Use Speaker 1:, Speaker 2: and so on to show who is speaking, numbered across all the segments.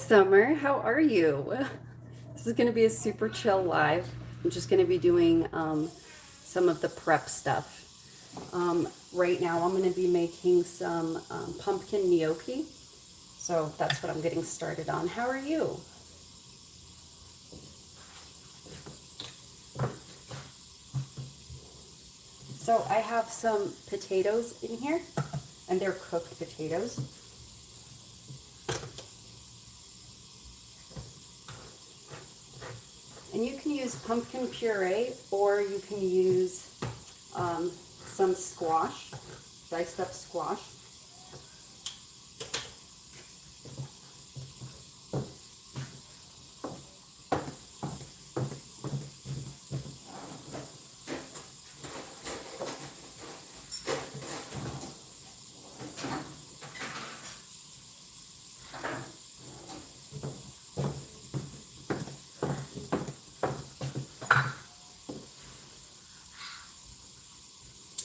Speaker 1: Summer, how are you? This is going to be a super chill live. I'm just going to be doing some of the prep stuff. Right now, I'm going to be making some pumpkin gnocchi. So that's what I'm getting started on. How are you? So I have some potatoes in here, and they're cooked potatoes. And you can use pumpkin puree, or you can use some squash, diced up squash.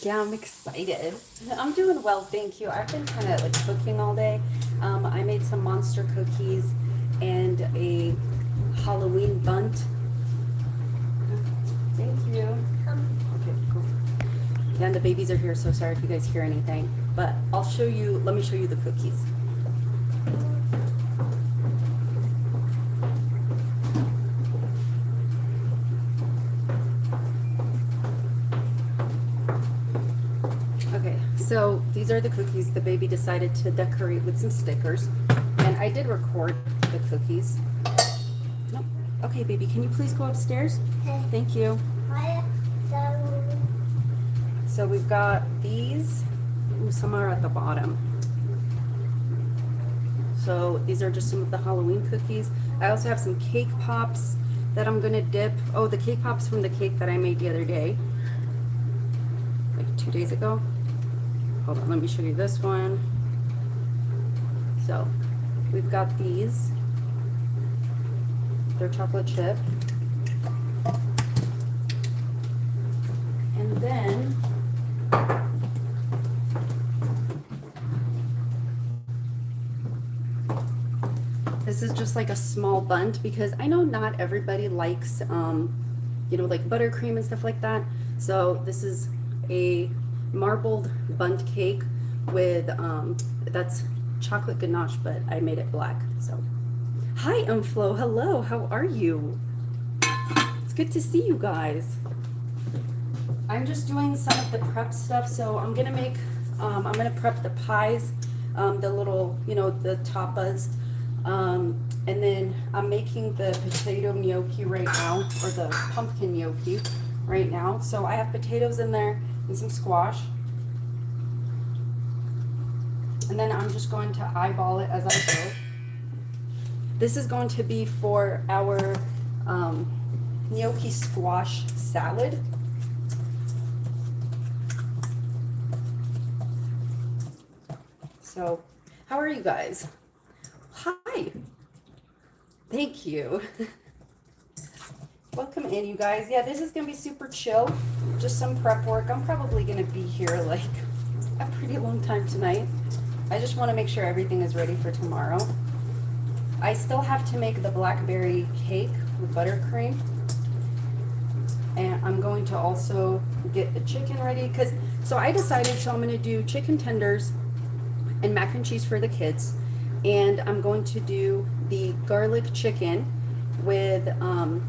Speaker 1: Yeah, I'm excited. I'm doing well, thank you. I've been kind of like cooking all day. I made some monster cookies and a Halloween bunt. Thank you. Okay, cool. Yeah, and the babies are here, so sorry if you guys hear anything. But I'll show you, let me show you the cookies. Okay, so these are the cookies the baby decided to decorate with some stickers. And I did record the cookies. Nope. Okay, baby, can you please go upstairs?
Speaker 2: Okay.
Speaker 1: Thank you. So we've got these. Ooh, some are at the bottom. So these are just some of the Halloween cookies. I also have some cake pops that I'm gonna dip. Oh, the cake pops from the cake that I made the other day, like 2 days ago. Hold on, let me show you this one. So we've got these. They're chocolate chip. And then this is just like a small bunt because I know not everybody likes, like buttercream and stuff like that. So this is a marbled bunt cake with, that's chocolate ganache, but I made it black. So, hi, Flo. Hello. How are you? It's good to see you guys. I'm just doing some of the prep stuff. So I'm gonna make, I'm gonna prep the pies, the little, the tapas. And then I'm making the potato gnocchi right now, or the pumpkin gnocchi right now. So I have potatoes in there and some squash. And then I'm just going to eyeball it as I go. This is going to be for our gnocchi squash salad. So, how are you guys? Hi. Thank you. Welcome in, you guys. Yeah, this is gonna be super chill. Just some prep work. I'm probably gonna be here like a pretty long time tonight. I just want to make sure everything is ready for tomorrow. I still have to make the blackberry cake with buttercream. And I'm going to also get the chicken ready so I decided, so I'm gonna do chicken tenders and mac and cheese for the kids. And I'm going to do the garlic chicken with, and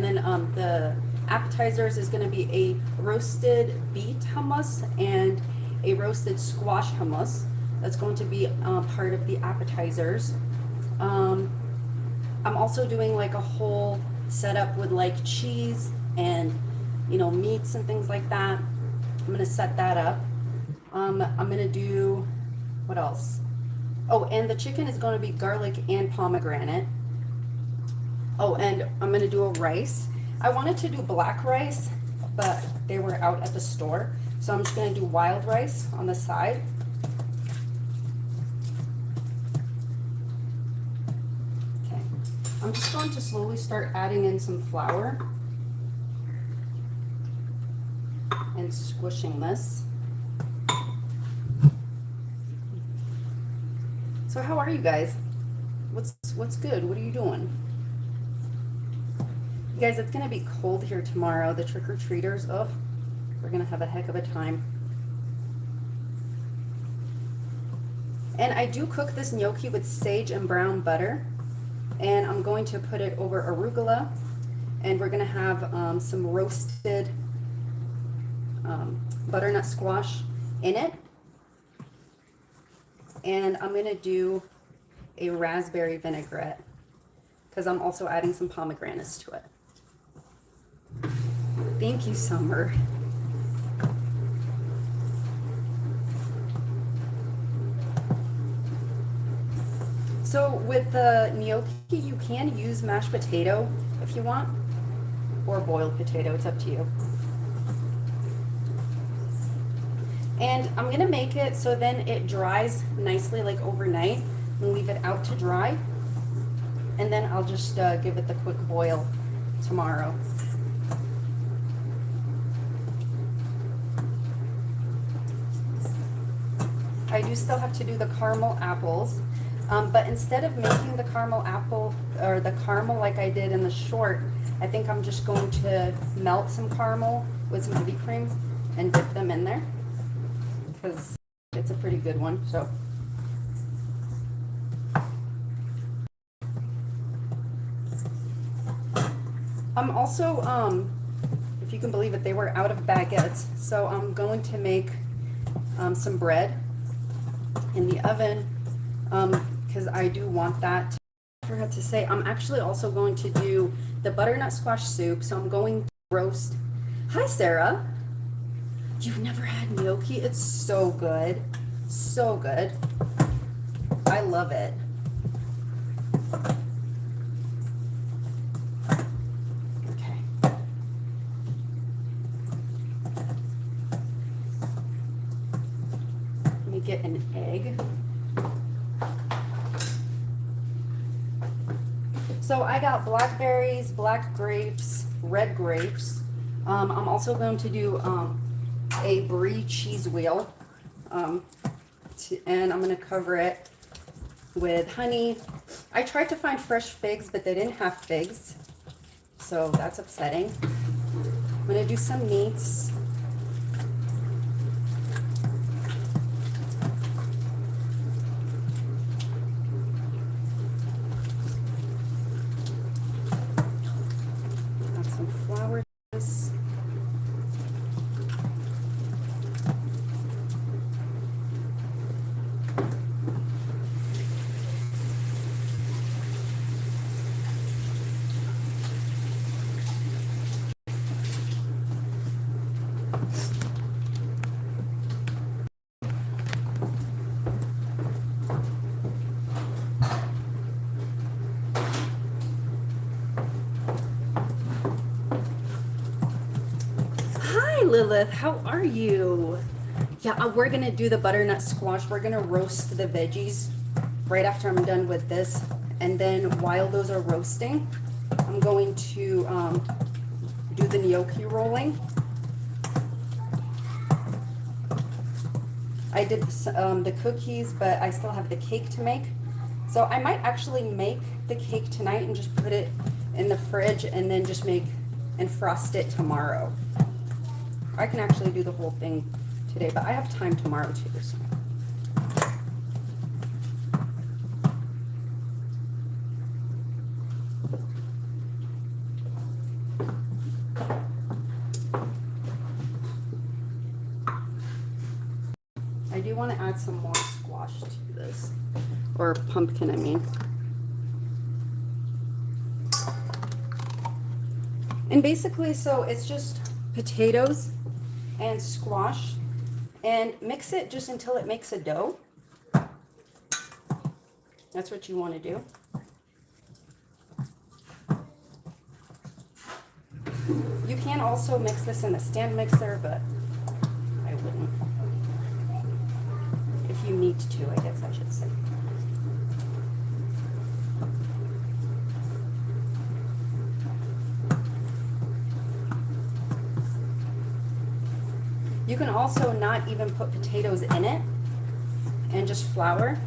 Speaker 1: then the appetizers is gonna be a roasted beet hummus and a roasted squash hummus. That's going to be part of the appetizers. I'm also doing like a whole setup with like cheese and, meats and things like that. I'm gonna set that up. I'm gonna do, what else? Oh, and the chicken is gonna be garlic and pomegranate. Oh, and I'm gonna do a rice. I wanted to do black rice, but they were out at the store. So I'm just gonna do wild rice on the side. Okay, I'm just going to slowly start adding in some flour and squishing this. So how are you guys? What's good? What are you doing? You guys, it's gonna be cold here tomorrow. The trick-or-treaters, oh, we're gonna have a heck of a time. And I do cook this gnocchi with sage and brown butter. And I'm going to put it over arugula. And we're gonna have some roasted butternut squash in it. And I'm gonna do a raspberry vinaigrette because I'm also adding some pomegranates to it. Thank you, Summer. So with the gnocchi, you can use mashed potato if you want, or boiled potato, it's up to you. And I'm gonna make it so then it dries nicely, like overnight, and leave it out to dry. And then I'll just give it the quick boil tomorrow. I do still have to do the caramel apples, but instead of making the caramel apple or the caramel like I did in the short, I think I'm just going to melt some caramel with some heavy cream and dip them in there because it's a pretty good one. So I'm also, if you can believe it, they were out of baguettes, so I'm going to make some bread in the oven because I do want that. I forgot to say, I'm actually also going to do the butternut squash soup, so I'm going to roast. Hi, Sarah. You've never had gnocchi? It's so good. So good. I love it. Okay. Let me get an egg. So I got blackberries, black grapes, red grapes. I'm also going to do a brie cheese wheel, and I'm going to cover it with honey. I tried to find fresh figs, but they didn't have figs, so that's upsetting. I'm going to do some meats. Add some flour to this. Lilith, how are you? Yeah, we're gonna do the butternut squash. We're gonna roast the veggies right after I'm done with this. And then while those are roasting, I'm going to do the gnocchi rolling. I did the cookies, but I still have the cake to make. So I might actually make the cake tonight and just put it in the fridge and then just make and frost it tomorrow. I can actually do the whole thing today, but I have time tomorrow too. So. I do want to add some more squash to this, or pumpkin, I mean. And basically, so it's just potatoes and squash, and mix it just until it makes a dough. That's what you want to do. You can also mix this in a stand mixer, but I wouldn't. If you need to, I guess I should say. You can also not even put potatoes in it and just flour.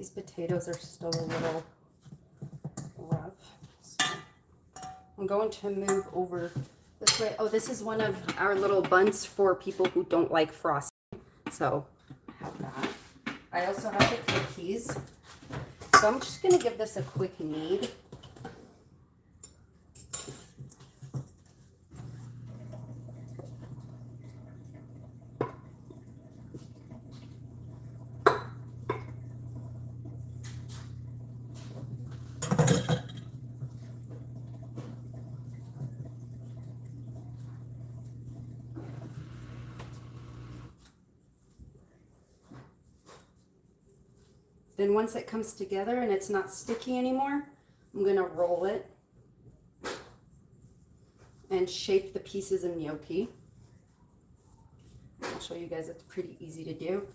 Speaker 1: These potatoes are still a little rough. So I'm going to move over this way. Oh, this is one of our little buns for people who don't like frosting. So I have that. I also have the cookies. So I'm just going to give this a quick knead. Then once it comes together and it's not sticky anymore, I'm going to roll it and shape the pieces in gnocchi. I'll show you guys, it's pretty easy to do.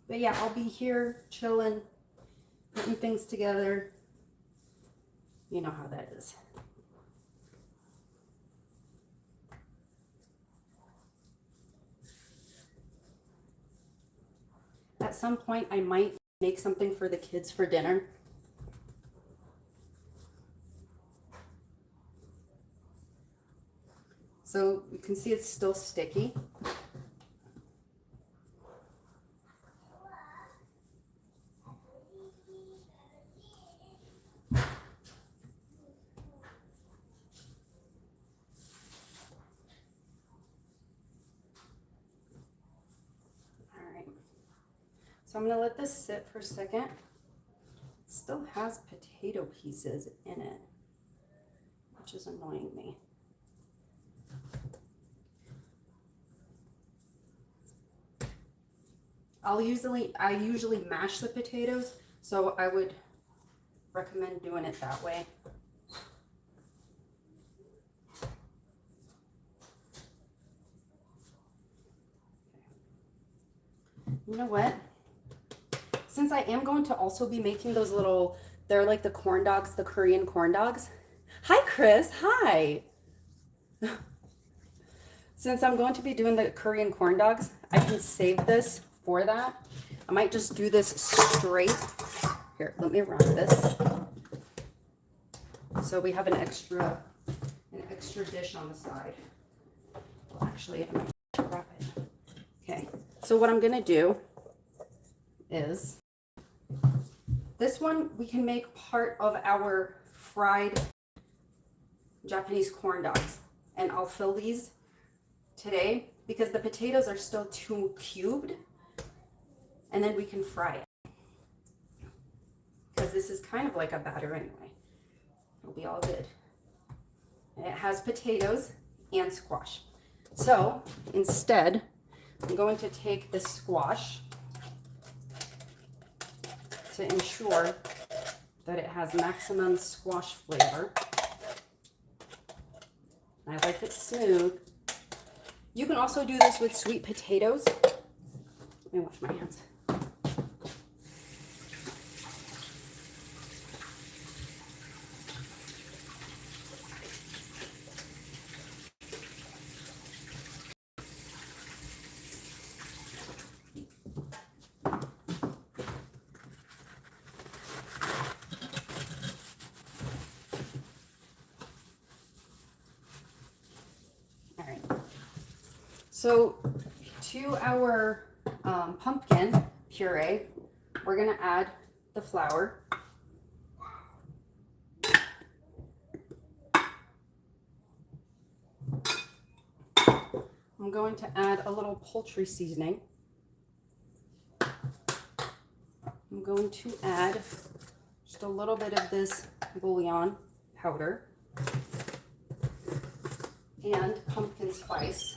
Speaker 1: But yeah, I'll be here chilling, putting things together. You know how that is. At some point, I might make something for the kids for dinner. So you can see it's still sticky. So I'm going to let this sit for a second. It still has potato pieces in it, which is annoying me. I usually mash the potatoes, so I would recommend doing it that way. You know what? Since I am going to also be making those little, they're like the corn dogs, the Korean corn dogs. Hi, Chris. Hi. Since I'm going to be doing the Korean corn dogs, I can save this for that. I might just do this straight. Here, let me wrap this. So we have an extra dish on the side. Well, actually, I'm going to wrap it. Okay, so what I'm going to do is, this one we can make part of our fried Japanese corn dogs. And I'll fill these today because the potatoes are still too cubed. And then we can fry it. Because this is kind of like a batter anyway. It'll be all good. And it has potatoes and squash. So instead, I'm going to take the squash to ensure that it has maximum squash flavor. I like it smooth. You can also do this with sweet potatoes. Let me wash my hands. So to our pumpkin puree, we're going to add the flour. I'm going to add a little poultry seasoning. I'm going to add just a little bit of this bouillon powder and pumpkin spice.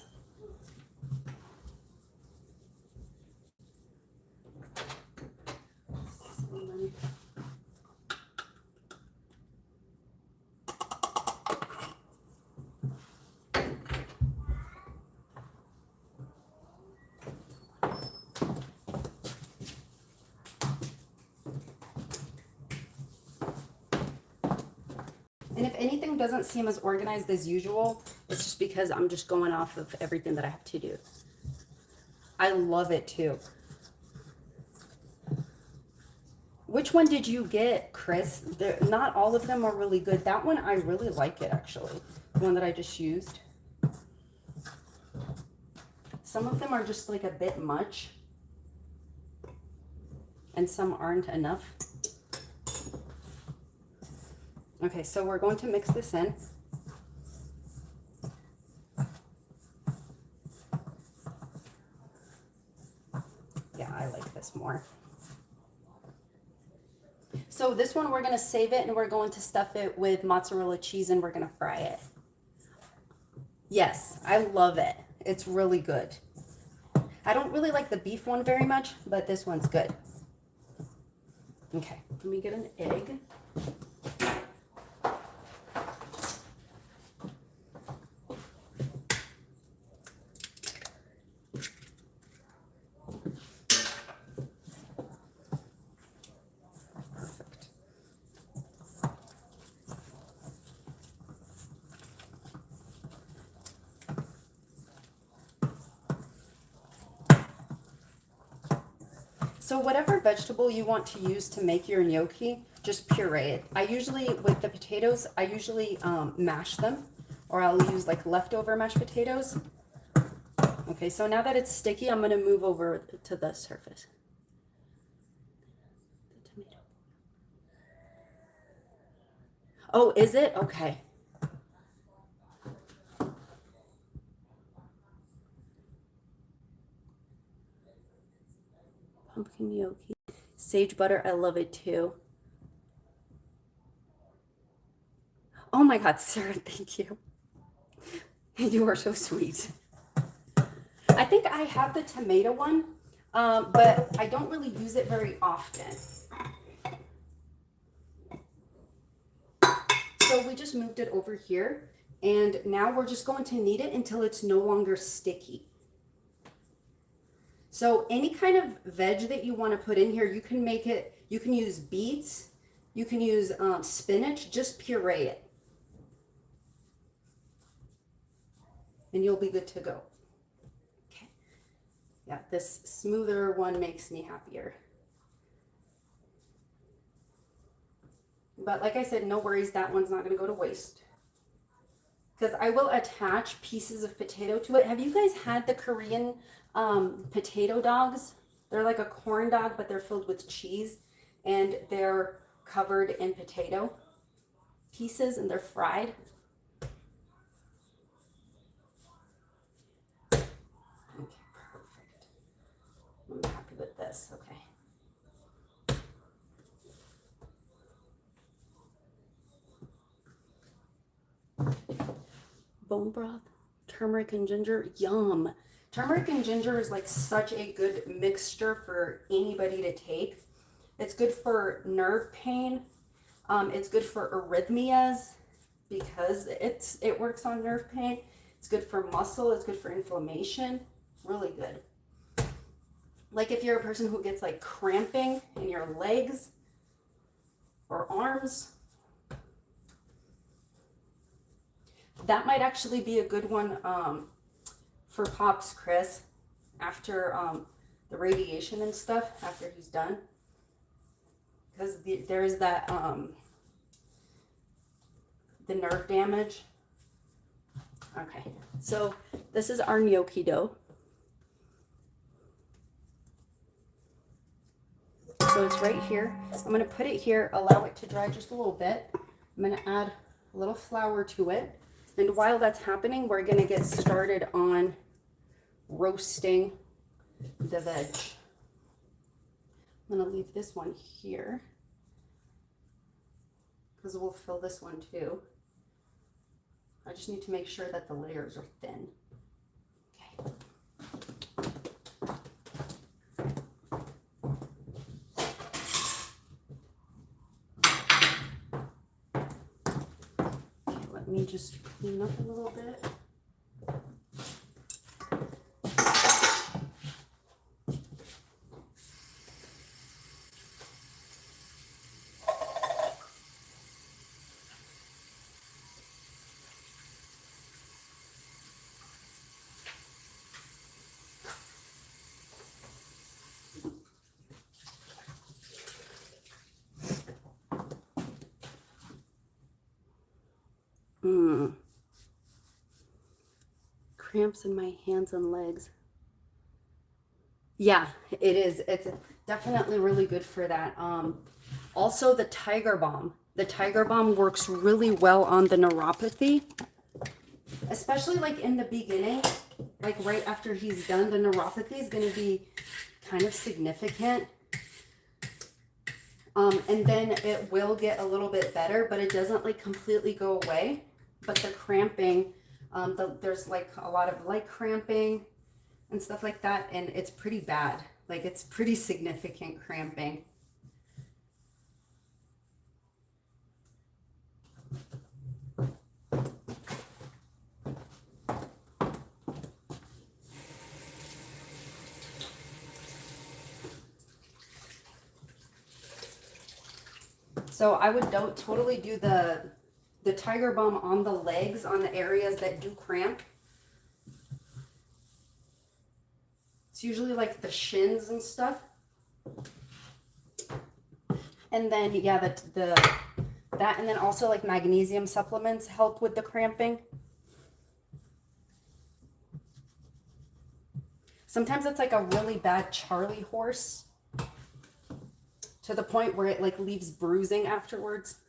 Speaker 1: And if anything doesn't seem as organized as usual, It's just because I'm just going off of everything that I have to do. I love it too. Which one did you get, Chris? Not all of them are really good. That one, I really like it, actually. The one that I just used. Some of them are just like a bit much. And some aren't enough. Okay, so we're going to mix this in. Yeah, I like this more. So this one, we're going to save it and we're going to stuff it with mozzarella cheese and we're going to fry it. Yes, I love it. It's really good. I don't really like the beef one very much, but this one's good. Okay, let me get an egg. So whatever vegetable you want to use to make your gnocchi, just puree it. I usually, with the potatoes, I usually mash them, or I'll use like leftover mashed potatoes. Okay, so now that it's sticky, I'm gonna move over to the surface. The tomato. Oh, is it? Okay. Pumpkin gnocchi. Sage butter, I love it too. Oh my God, Sarah, thank you. You are so sweet. I think I have the tomato one, but I don't really use it very often. So we just moved it over here, and now we're just going to knead it until it's no longer sticky. So any kind of veg that you want to put in here, you can make it, you can use beets, you can use spinach, just puree it. And you'll be good to go. Okay. Yeah, this smoother one makes me happier. But like I said, no worries, that one's not going to go to waste. Because I will attach pieces of potato to it. Have you guys had the Korean potato dogs? They're like a corn dog, but they're filled with cheese. And they're covered in potato pieces and they're fried. Okay, perfect. I'm happy with this. Okay. Bone broth, turmeric and ginger, yum. Turmeric and ginger is like such a good mixture for anybody to take. It's good for nerve pain. It's good for arrhythmias because it works on nerve pain. It's good for muscle. It's good for inflammation. Really good. Like if you're a person who gets like cramping in your legs or arms, that might actually be a good one for Pops Chris after the radiation and stuff, after he's done. Because there's that, the nerve damage. Okay, so this is our gnocchi dough. So it's right here. I'm going to put it here, allow it to dry just a little bit. I'm going to add a little flour to it. And while that's happening, we're going to get started on roasting the veg. I'm going to leave this one here because we'll fill this one too. I just need to make sure that the layers are thin. Okay. Let me just clean up a little bit. cramps in my hands and legs. Yeah, it is. It's definitely really good for that. Also the Tiger Balm. The Tiger Balm works really well on the neuropathy, especially like in the beginning, like right after he's done. The neuropathy is going to be kind of significant. And then it will get a little bit better, but it doesn't like completely go away. But the cramping, there's like a lot of light cramping and stuff like that, and it's pretty bad. Like it's pretty significant cramping. So I would totally do the Tiger Balm on the legs, on the areas that do cramp. It's usually like the shins and stuff. And then yeah, that and then also like magnesium supplements help with the cramping. Sometimes it's like a really bad Charlie horse, to the point where it like leaves bruising afterwards.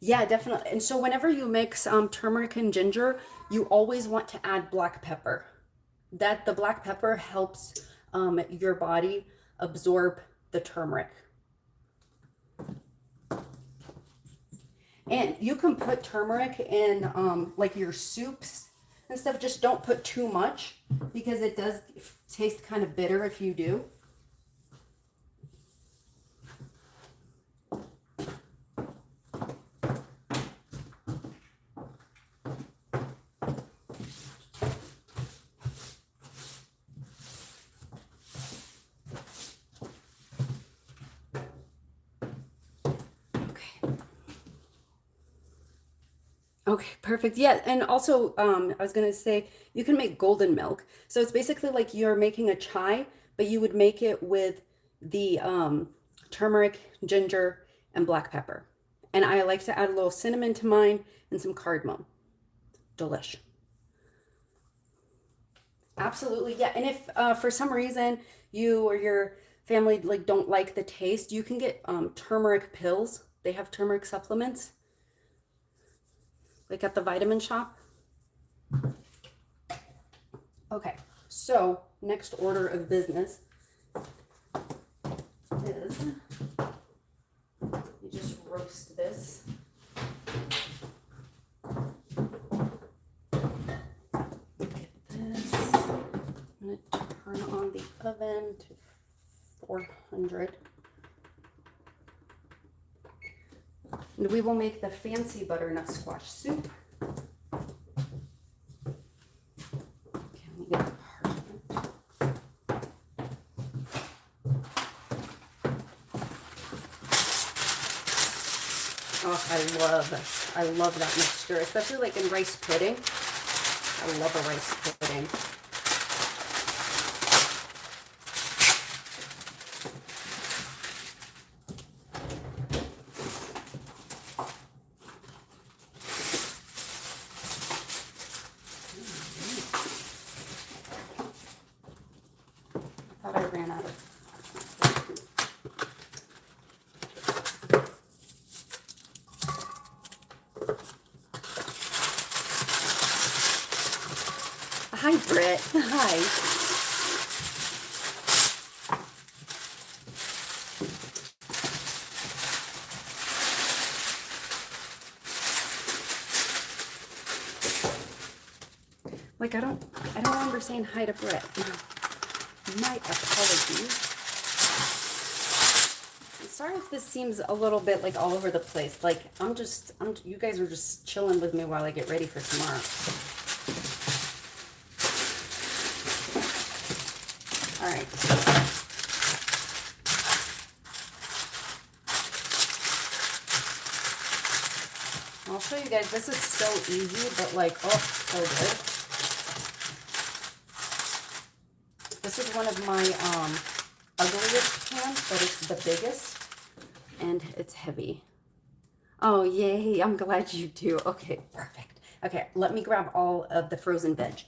Speaker 1: Yeah, definitely. And so whenever you mix turmeric and ginger, you always want to add black pepper. That the black pepper helps your body absorb the turmeric. And you can put turmeric in like your soups and stuff. Just don't put too much, because it does taste kind of bitter if you do. Okay, perfect. Yeah, and also I was gonna say you can make golden milk. So it's basically like you're making a chai, but you would make it with the turmeric, ginger, and black pepper. And I like to add a little cinnamon to mine and some cardamom. Delish. Absolutely, yeah. And if for some reason you or your family like don't like the taste, you can get turmeric pills. They have turmeric supplements, like at the vitamin shop. Okay, so next order of business is you just roast this. Get this. I'm going to turn on the oven to 400. And we will make the fancy butternut squash soup. Okay, let me get the parchment. Oh, I love that mixture, especially like in rice pudding. I love a rice pudding. I ran out of. Hi, Britt. Hi. Like, I don't remember saying hi to Britt. My apologies. Sorry if this seems a little bit like all over the place. Like, you guys are just chilling with me while I get ready for tomorrow. All right. I'll show you guys. This is so easy, but like, oh, so good. This is one of my ugliest pans, but it's the biggest, and it's heavy. Oh, yay. I'm glad you do. Okay, perfect. Okay, let me grab all of the frozen veg.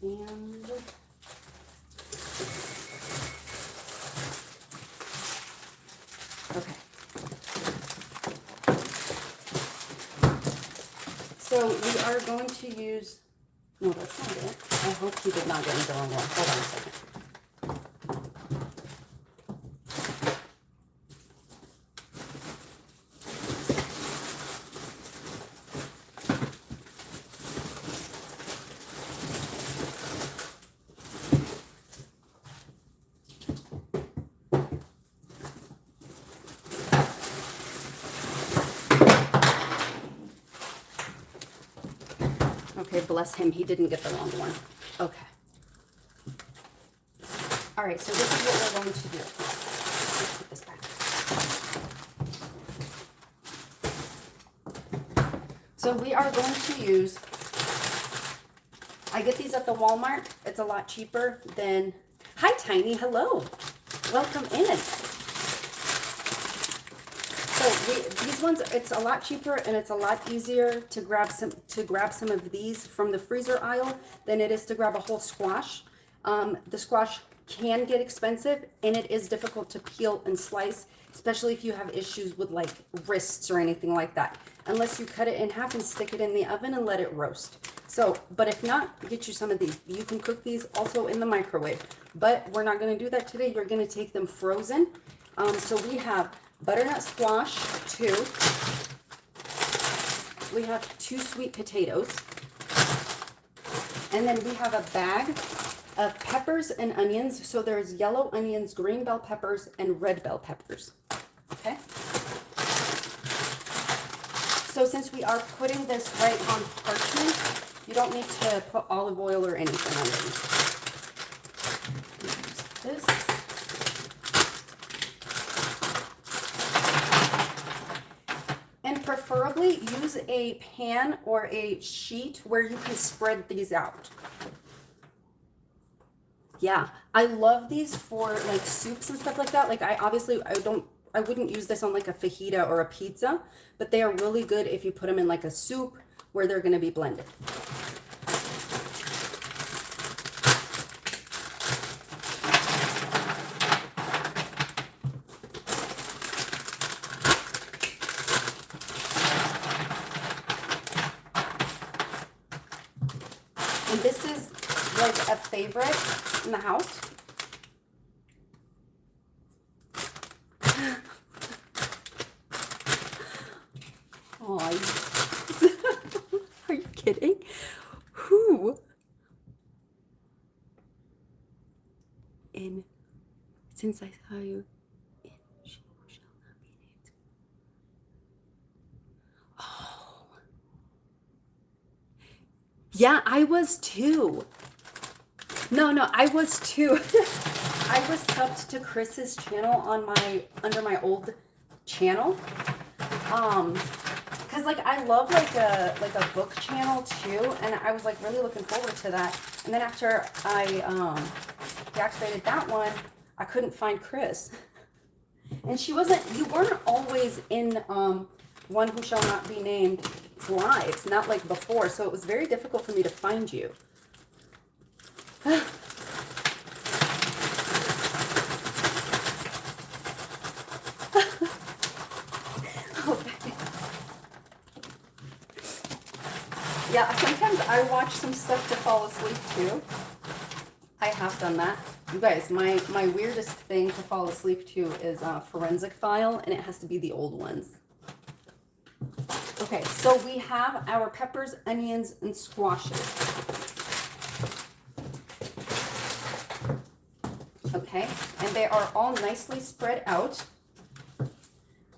Speaker 1: And okay. So we are going to use, no, that's not it. I hope you did not get me the wrong one. Hold on a second. Okay, bless him. He didn't get the wrong one. Okay. All right, so this is what we're going to do. Let's put this back. So we are going to use, I get these at the Walmart. It's a lot cheaper than, hi Tiny, hello. Welcome in. So these ones, it's a lot cheaper and it's a lot easier to grab some of these from the freezer aisle than it is to grab a whole squash. The squash can get expensive and it is difficult to peel and slice, especially if you have issues with like wrists or anything like that, unless you cut it in half and stick it in the oven and let it roast. So, but if not, get you some of these. You can cook these also in the microwave, but we're not going to do that today. You're going to take them frozen. So we have butternut squash, 2. We have 2 sweet potatoes. And then we have a bag of peppers and onions. So there's yellow onions, green bell peppers, and red bell peppers. Okay. So since we are putting this right on parchment, you don't need to put olive oil or anything on this. And preferably use a pan or a sheet where you can spread these out. Yeah, I love these for like soups and stuff like that. Like I wouldn't use this on like a fajita or a pizza, but they are really good if you put them in like a soup where they're going to be blended. And this is like a favorite in the house. Oh, are you kidding? Who? And since I saw you, she shall not be named. Oh. Yeah, I was too. No, I was too. I was subbed to Chris's channel on under my old channel. Cause like I love like a book channel too, and I was like really looking forward to that. And then after I deactivated that one, I couldn't find Chris. And you weren't always in One Who Shall Not Be Named lives, not like before, so it was very difficult for me to find you. Yeah, sometimes I watch some stuff to fall asleep too. I have done that. You guys, my weirdest thing to fall asleep to is Forensic File, and it has to be the old ones. Okay, so we have our peppers, onions, and squashes. Okay, and they are all nicely spread out.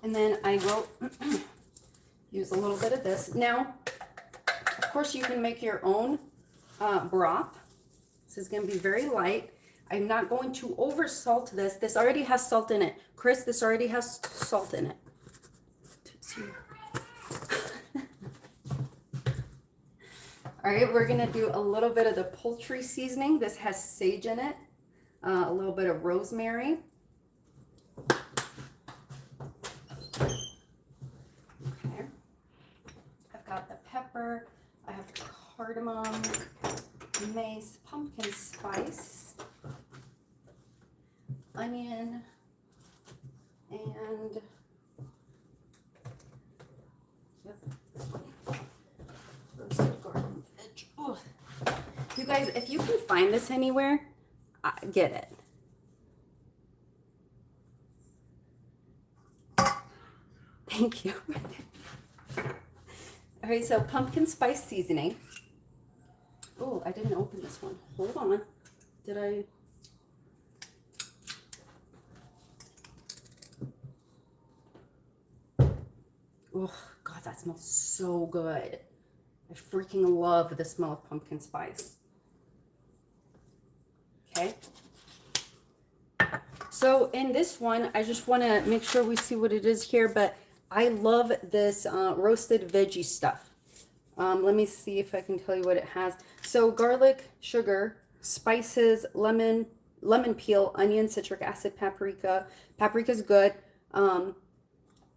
Speaker 1: And then I will use a little bit of this. Now, of course, you can make your own broth. This is going to be very light. I'm not going to over salt this. This already has salt in it. Chris, this already has salt in it. All right, we're gonna do a little bit of the poultry seasoning. This has sage in it, a little bit of rosemary. Okay, I've got the pepper, I have cardamom, mace, pumpkin spice, onion, and roasted garden veg. Oh. You guys, if you can find this anywhere, get it. Thank you. All right, so pumpkin spice seasoning. Oh, I didn't open this one. Hold on. Did I? Oh, God, that smells so good. I freaking love the smell of pumpkin spice. Okay. So in this one, I just want to make sure we see what it is here, but I love this roasted veggie stuff. Let me see if I can tell you what it has. So garlic, sugar, spices, lemon peel, onion, citric acid, paprika. Paprika's good. I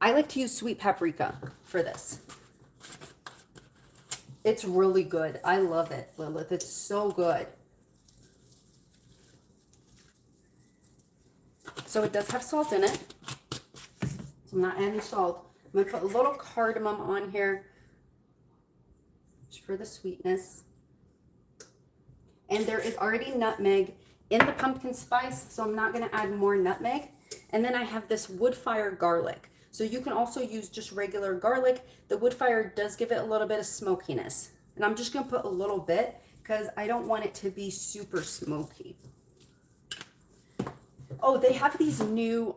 Speaker 1: like to use sweet paprika for this. It's really good. I love it, Lilith. It's so good. So it does have salt in it. So I'm not adding salt. I'm going to put a little cardamom on here just for the sweetness. And there is already nutmeg in the pumpkin spice, so I'm not going to add more nutmeg. And then I have this wood fire garlic. So you can also use just regular garlic. The wood fire does give it a little bit of smokiness. And I'm just going to put a little bit because I don't want it to be super smoky. Oh, they have these new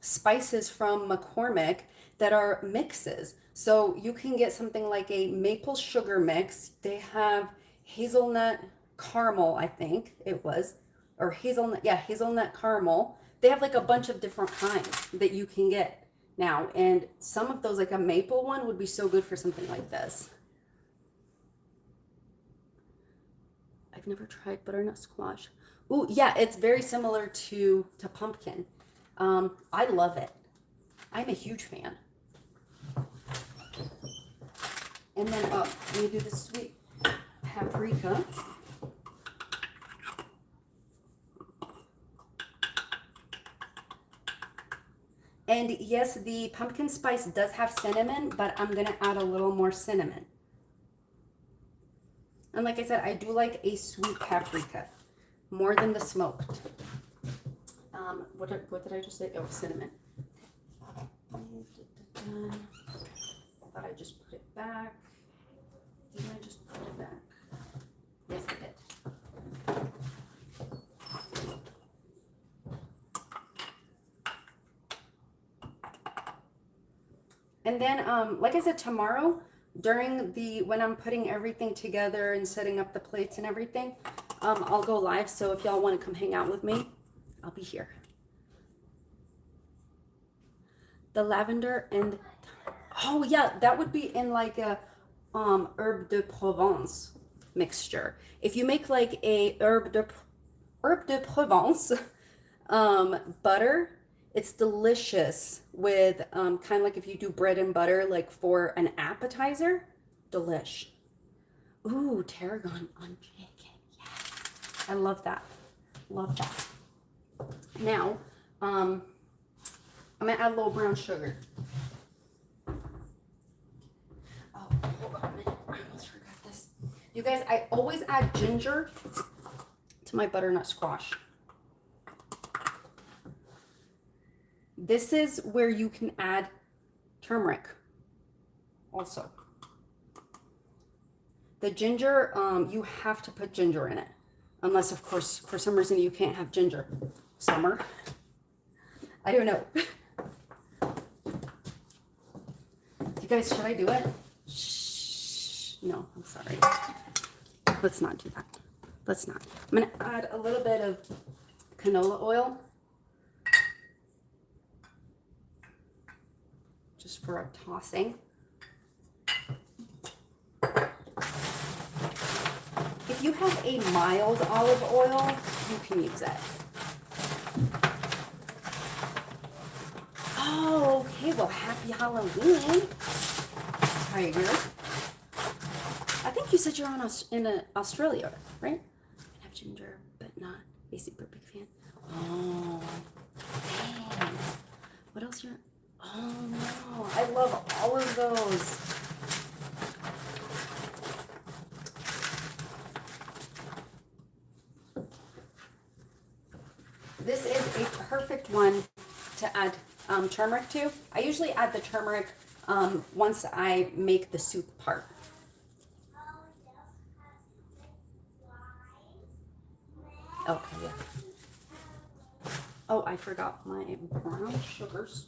Speaker 1: spices from McCormick that are mixes. So you can get something like a maple sugar mix. They have hazelnut caramel, I think it was, or hazelnut, yeah, hazelnut caramel. They have like a bunch of different kinds that you can get now. And some of those, like a maple one, would be so good for something like this. I've never tried butternut squash. Ooh, yeah, it's very similar to pumpkin. I love it. I'm a huge fan. And then let me do the sweet paprika. And yes, the pumpkin spice does have cinnamon, but I'm going to add a little more cinnamon. And like I said, I do like a sweet paprika more than the smoked. What did I just say? Oh, cinnamon. I thought I just put it back. Didn't I just put it back? Yes, I did. And then, like I said, tomorrow, when I'm putting everything together and setting up the plates and everything, I'll go live. So if y'all want to come hang out with me, I'll be here. The lavender and, oh yeah, that would be in like a herbe de Provence mixture. If you make like a herbe de Provence butter, it's delicious with kind of like if you do bread and butter, like for an appetizer, delish. Ooh, tarragon on chicken. Yes. I love that. Love that. Now, I'm gonna add a little brown sugar. Oh, hold on a minute. I almost forgot this. You guys, I always add ginger to my butternut squash. This is where you can add turmeric also. The ginger, you have to put ginger in it. Unless, of course, for some reason you can't have ginger. Summer. I don't know. You guys, should I do it? Shh. No, I'm sorry. Let's not do that. Let's not. I'm going to add a little bit of canola oil. Just for a tossing. you have a mild olive oil, you can use it. Oh, okay. Well, happy Halloween. Tiger. I think you said you're in Australia, right? I have ginger, but not a super big fan. Oh, dang. What else? Oh no, I love all of those. This is a perfect one to add turmeric to. I usually add the turmeric once I make the soup part. Okay, yeah. Oh, I forgot my brown sugars.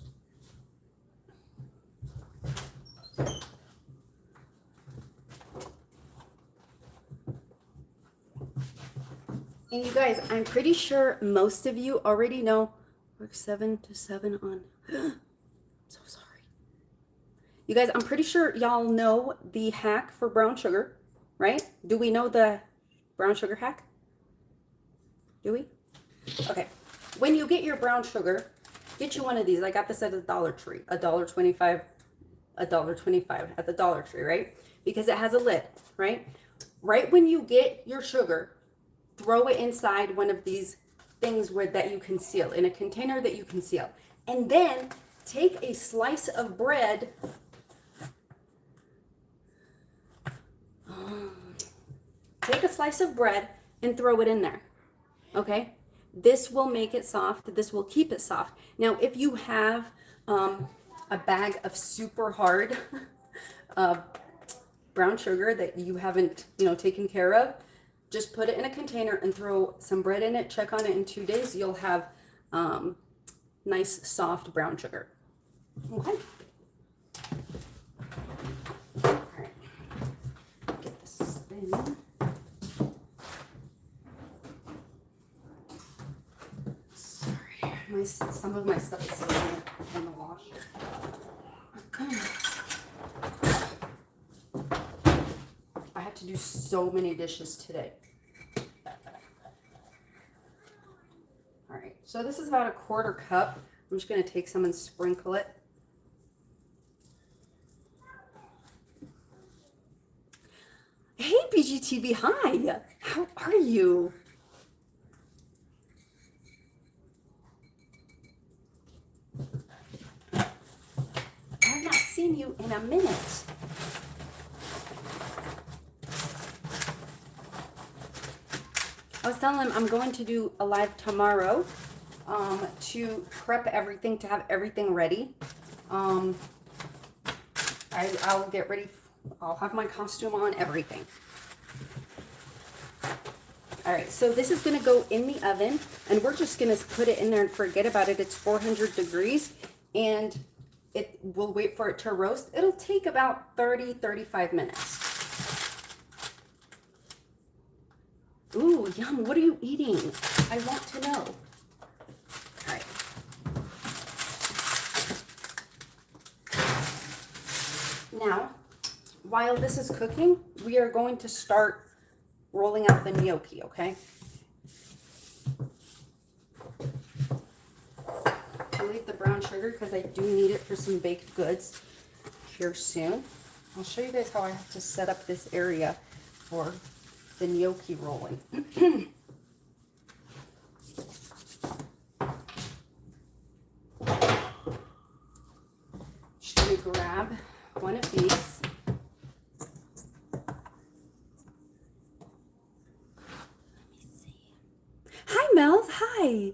Speaker 1: And you guys, I'm pretty sure most of you already know work 7 to 7 on. So sorry. You guys, I'm pretty sure y'all know the hack for brown sugar, right? Do we know the brown sugar hack? Do we? Okay. When you get your brown sugar, get you one of these. I got this at the Dollar Tree. $1.25, $1.25 at the Dollar Tree, right? Because it has a lid, right? Right when you get your sugar, throw it inside one of these things that you can seal, in a container that you can seal. And then take a slice of bread. Take a slice of bread and throw it in there. Okay? This will make it soft. This will keep it soft. Now, if you have a bag of super hard brown sugar that you haven't, taken care of, just put it in a container and throw some bread in it. Check on it in 2 days. You'll have nice, soft brown sugar. Okay. All right. Get this in. Sorry, some of my stuff is sitting in the washer. Okay. I had to do so many dishes today. All right, so this is about a 1/4 cup. I'm just going to take some and sprinkle it. Hey, BGTV, hi. How are you? I have not seen you in a minute. I was telling them I'm going to do a live tomorrow to prep everything, to have everything ready. I'll get ready. I'll have my costume on, everything. All right, so this is going to go in the oven, and we're just going to put it in there and forget about it. It's 400 degrees, and we'll wait for it to roast. It'll take about 30-35 minutes. Ooh, yum. What are you eating? I want to know. All right. Now, while this is cooking, we are going to start rolling out the gnocchi, okay? I'll leave the brown sugar because I do need it for some baked goods here soon. I'll show you guys how I have to set up this area for the gnocchi rolling. Just gonna grab one of these. Let me see. Hi, Mel. Hi.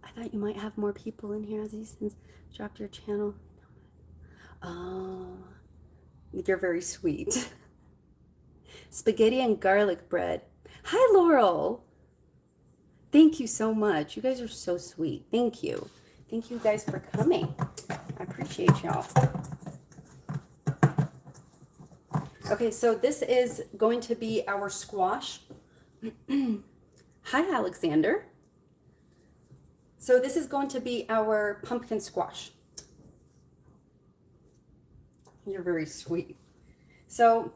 Speaker 1: I thought you might have more people in here. As you since dropped your channel. Oh. You're very sweet. Spaghetti and garlic bread. Hi, Laurel. Thank you so much. You guys are so sweet. Thank you. Thank you guys for coming. I appreciate y'all. Okay, so this is going to be our squash. Hi, Alexander. So this is going to be our pumpkin squash. You're very sweet. So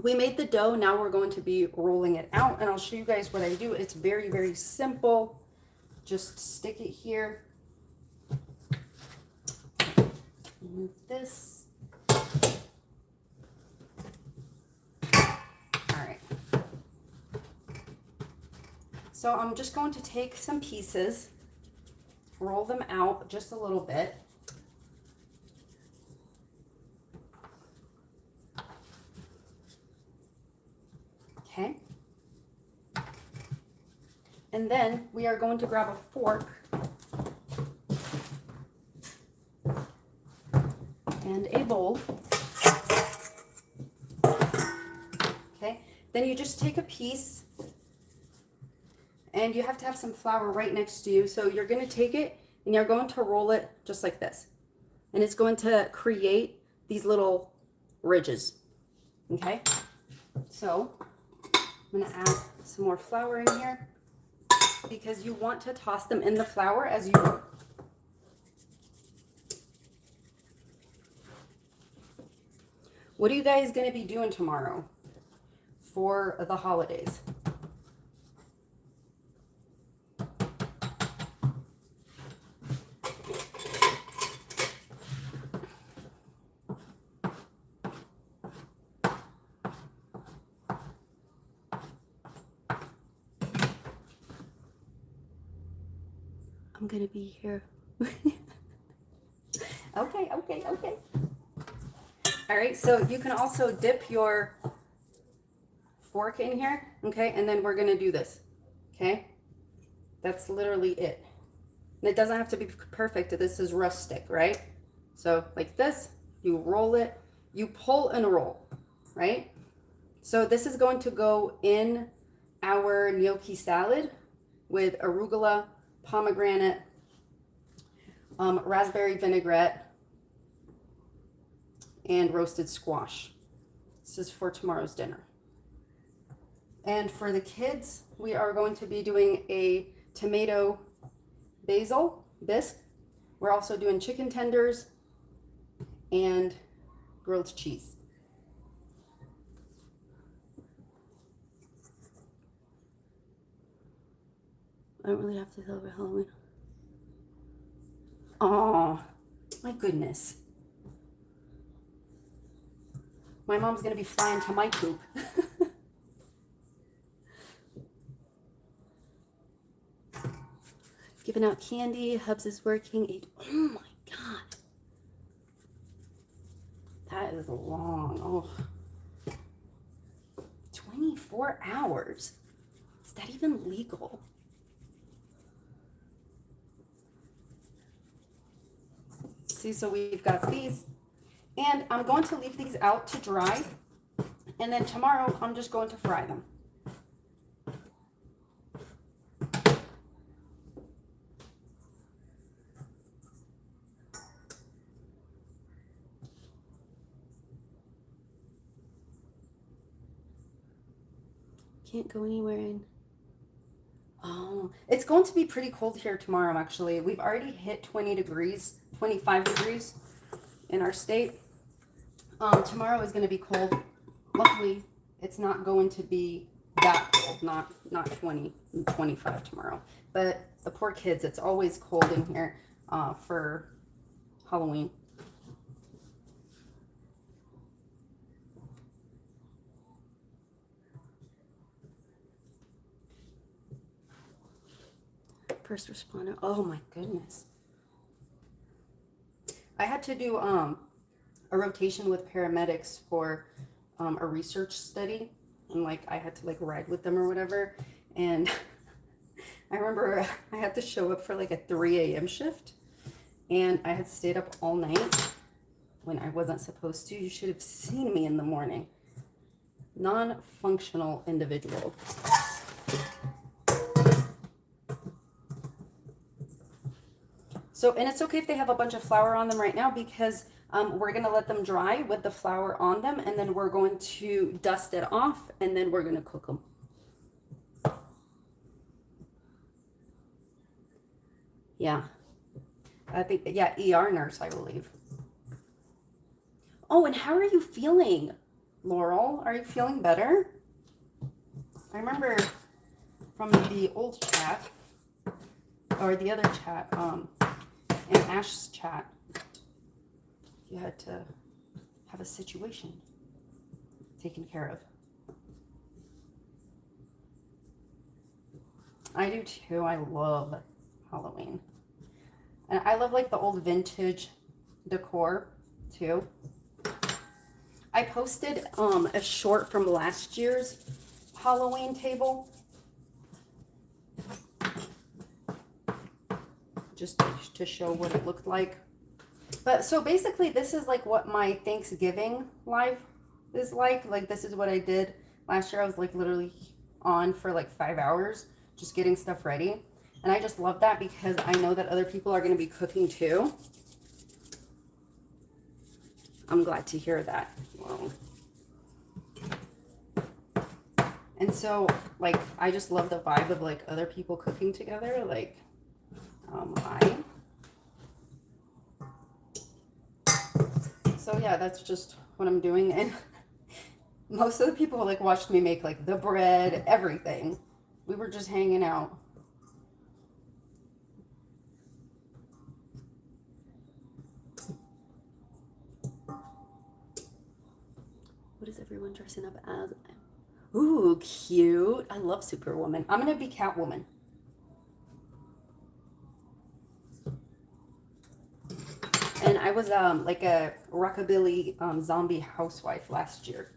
Speaker 1: we made the dough. Now we're going to be rolling it out, and I'll show you guys what I do. It's very, very simple. Just stick it here. Move this. All right. So I'm just going to take some pieces, roll them out just a little bit. Okay. And then we are going to grab a fork and a bowl. Okay. Then you just take a piece, and you have to have some flour right next to you. So you're going to take it and you're going to roll it just like this. And it's going to create these little ridges. Okay. So I'm going to add some more flour in here because you want to toss them in the flour as you roll. What are you guys going to be doing tomorrow for the holidays? I'm going to be here. Okay. All right, so you can also dip your fork in here, okay? And then we're gonna do this, okay? That's literally it. And it doesn't have to be perfect. This is rustic, right? So like this, you roll it, you pull and roll, right? So this is going to go in our gnocchi salad with arugula, pomegranate, raspberry vinaigrette, and roasted squash. This is for tomorrow's dinner. And for the kids, we are going to be doing a tomato basil bisque. We're also doing chicken tenders and grilled cheese. I don't really have to celebrate Halloween. Oh, my goodness. My mom's going to be flying to my coop. Giving out candy. Hubs is working. Oh my God. That is long. Oh. 24 hours. Is that even legal? See, so we've got these. And I'm going to leave these out to dry. And then tomorrow, I'm just going to fry them. Can't go anywhere in. Oh, it's going to be pretty cold here tomorrow, actually. We've already hit 20 degrees, 25 degrees in our state. Tomorrow is going to be cold. Luckily, it's not going to be that cold, not 20, 25 tomorrow. But the poor kids, it's always cold in here for Halloween. First responder. Oh my goodness. I had to do a rotation with paramedics for a research study, and like I had to like ride with them or whatever. And I remember I had to show up for like a 3 a.m. shift, and I had stayed up all night when I wasn't supposed to. You should have seen me in the morning. Non-functional individual. So, and it's okay if they have a bunch of flour on them right now, because we're going to let them dry with the flour on them, and then we're going to dust it off, and then we're going to cook them. Yeah. I think, yeah, ER nurse, I believe. Oh, and how are you feeling? Laurel, are you feeling better? I remember from the old chat, or the other chat, in Ash's chat, you had to have a situation taken care of. I do too. I love Halloween. And I love like the old vintage decor too. I posted a short from last year's Halloween table. Just to show what it looked like. But so basically this is like what my Thanksgiving live is like. Like this is what I did last year. I was like literally on for like 5 hours just getting stuff ready. And I just love that because I know that other people are going to be cooking too. I'm glad to hear that. Wow. And so like I just love the vibe of like other people cooking together. Like so yeah, that's just what I'm doing. And most of the people like watched me make like the bread, everything. We were just hanging out. What is everyone dressing up as? Ooh, cute. I love Superwoman. I'm gonna be Catwoman. And I was like a rockabilly zombie housewife last year.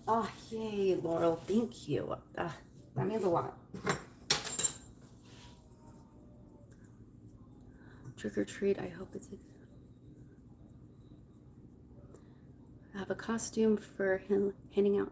Speaker 1: Oh, yay, Laurel. Thank you. That means a lot. Trick or treat. I hope it's I have a costume for him handing out.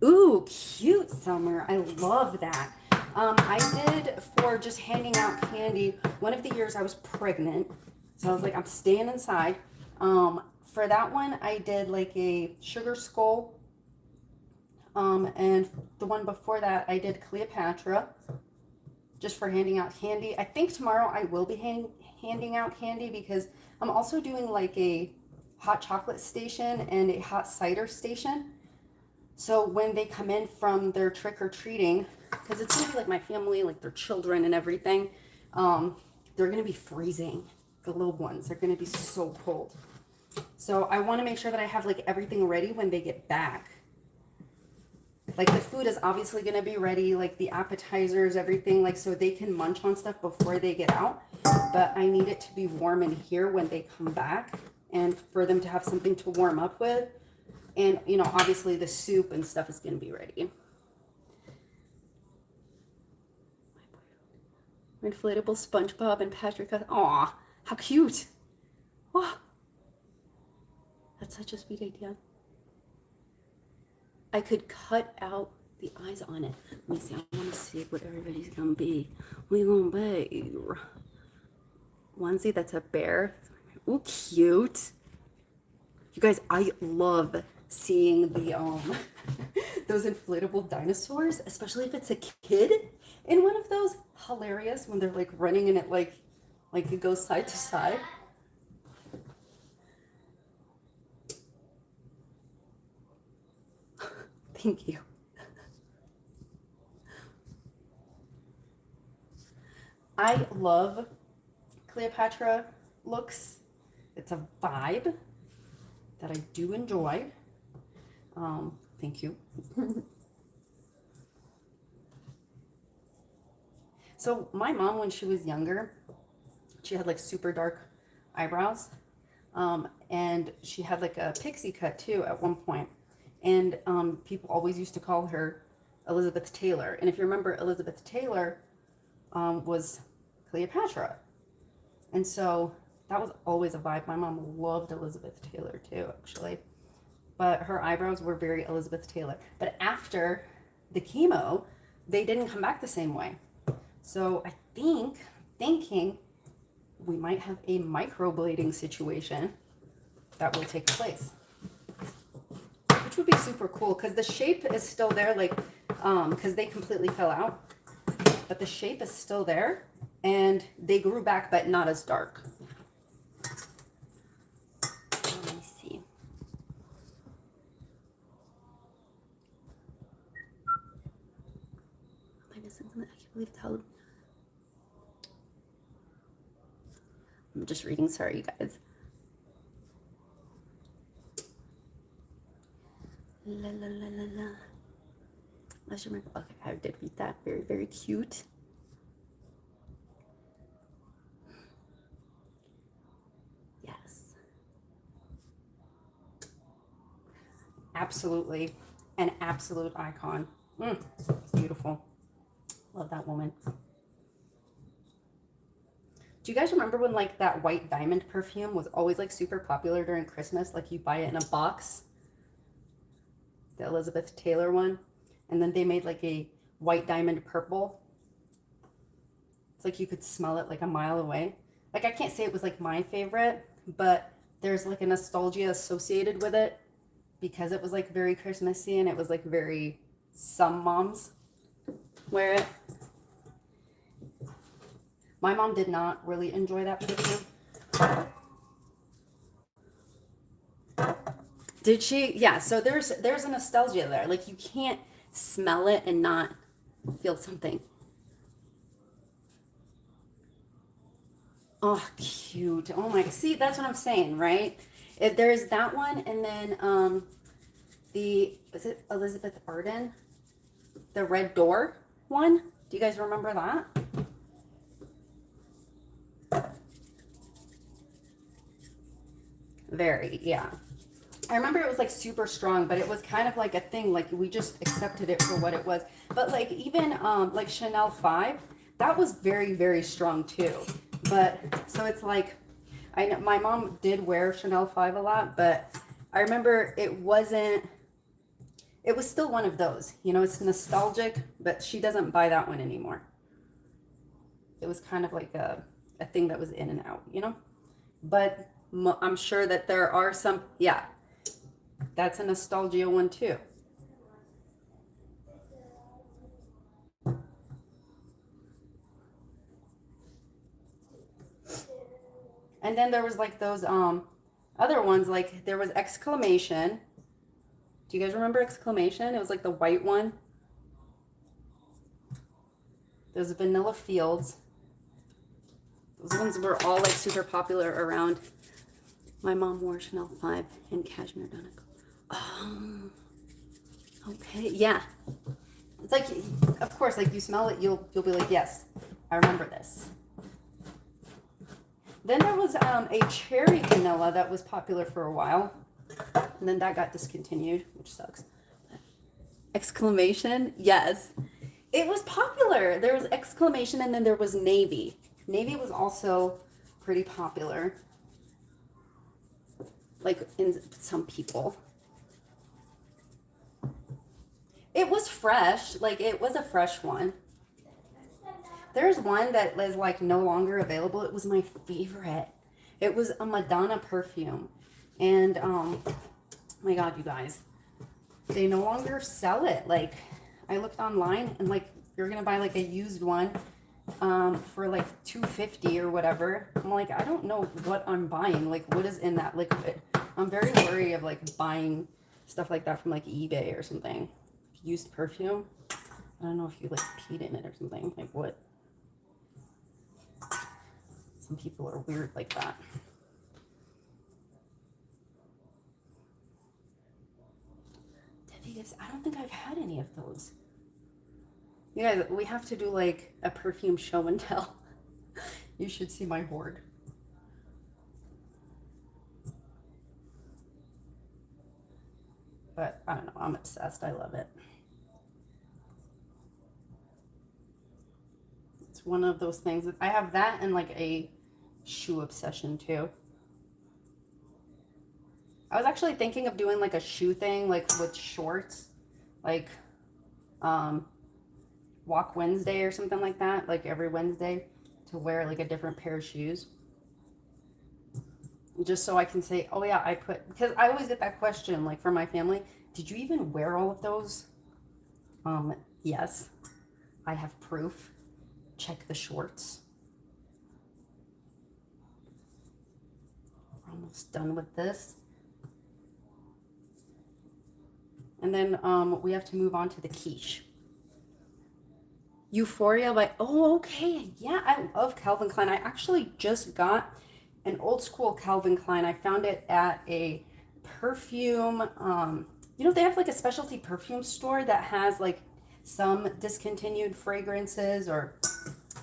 Speaker 1: Ooh, cute, Summer. I love that. I did for just handing out candy. One of the years I was pregnant, so I was like, I'm staying inside. For that one, I did like a sugar skull. And the one before that, I did Cleopatra, just for handing out candy. I think tomorrow I will be handing out candy because I'm also doing like a hot chocolate station and a hot cider station. So when they come in from their trick-or-treating, because it's gonna be like my family, like their children and everything, they're gonna be freezing. The little ones, they're gonna be so cold. So I wanna make sure that I have like everything ready when they get back. Like the food is obviously gonna be ready, like the appetizers, everything, like so they can munch on stuff before they get out. But I need it to be warm in here when they come back and for them to have something to warm up with. And, you know, obviously the soup and stuff is going to be ready. Inflatable SpongeBob and Patrick. Aw, how cute. Oh, that's such a sweet idea. I could cut out the eyes on it. Let me see. I want to see what everybody's going to be. What are you going to be? Onesie, that's a bear. Ooh, cute. You guys, I love seeing the those inflatable dinosaurs, especially if it's a kid in one of those. Hilarious when they're like running and it like it goes side to side. Thank you. I love Cleopatra looks. It's a vibe that I do enjoy. Thank you. So my mom, when she was younger, she had like super dark eyebrows. And she had like a pixie cut too at one point. And people always used to call her Elizabeth Taylor. And if you remember, Elizabeth Taylor was Cleopatra. And so that was always a vibe. My mom loved Elizabeth Taylor too, actually. But her eyebrows were very Elizabeth Taylor. But after the chemo, they didn't come back the same way. So I thinking we might have a microblading situation that will take place. Which would be super cool because the shape is still there, like, because they completely fell out. But the shape is still there and they grew back, but not as dark. I'm just reading, sorry, you guys. La la la la la. Let's remember. Okay, I did read that. Very, very cute. Yes. Absolutely an absolute icon. Beautiful. Love that woman. Do you guys remember when like that white diamond perfume was always like super popular during Christmas? Like you buy it in a box, the Elizabeth Taylor one, and then they made like a white diamond purple. It's like you could smell it like a mile away. Like I can't say it was like my favorite, but there's like a nostalgia associated with it because it was like very Christmassy and it was like very, some moms wear it. My mom did not really enjoy that perfume. Did she? Yeah, so there's a nostalgia there. Like you can't smell it and not feel something. Oh, cute. Oh my, see, that's what I'm saying, right? If there's that one, and then is it Elizabeth Arden? The Red Door one? Do you guys remember that? Very, yeah. I remember it was like super strong, but it was kind of like a thing, like we just accepted it for what it was. But like even like Chanel 5, that was very, very strong too. But so it's like, I know my mom did wear Chanel 5 a lot, but I remember it was still one of those, you know, it's nostalgic, but she doesn't buy that one anymore. It was kind of like a thing that was in and out, you know, but I'm sure that there are some, yeah, that's a nostalgia one too. And then there was like those other ones, like there was Exclamation. Do you guys remember Exclamation? It was like the white one. There's Vanilla Fields. Those ones were all like super popular around. My mom wore Chanel 5 and Cashmere Donegal. Okay, yeah. It's like, of course, like you smell it, you'll be like, yes, I remember this. Then there was a cherry vanilla that was popular for a while, and then that got discontinued, which sucks. Exclamation, yes. It was popular. There was Exclamation, and then there was Navy. Navy was also pretty popular, like in some people. It was fresh, like it was a fresh one. There's one that is like no longer available. It was my favorite. It was a Madonna perfume. And my God, you guys, they no longer sell it. Like I looked online and like you're gonna buy like a used one for like $250 or whatever. I'm like, I don't know what I'm buying. Like what is in that liquid? I'm very wary of like buying stuff like that from like eBay or something. Used perfume. I don't know if you like peed in it or something. Like what? Some people are weird like that. Debbie gifts. I don't think I've had any of those. You guys, we have to do like a perfume show and tell. You should see my hoard. But I don't know. I'm obsessed. I love it. It's one of those things that I have that and like a shoe obsession too. I was actually thinking of doing like a shoe thing, like with shorts, like Walk Wednesday or something like that, like every Wednesday to wear like a different pair of shoes. Just so I can say, oh yeah, because I always get that question, like for my family, did you even wear all of those? Yes, I have proof. Check the shorts. We're almost done with this. And then we have to move on to the quiche. Euphoria by, oh, okay. Yeah, I love Calvin Klein. I actually just got an old school Calvin Klein. I found it at a perfume, you know, they have like a specialty perfume store that has like some discontinued fragrances or,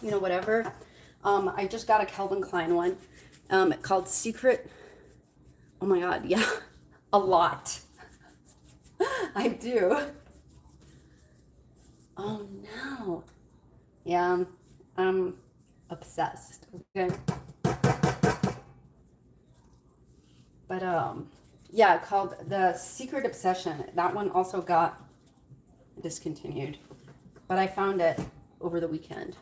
Speaker 1: you know, whatever. I just got a Calvin Klein one called Secret. Oh my God, yeah, a lot. I do. Oh no. Yeah, I'm obsessed. Okay. But yeah, called The Secret Obsession. That one also got discontinued, but I found it over the weekend.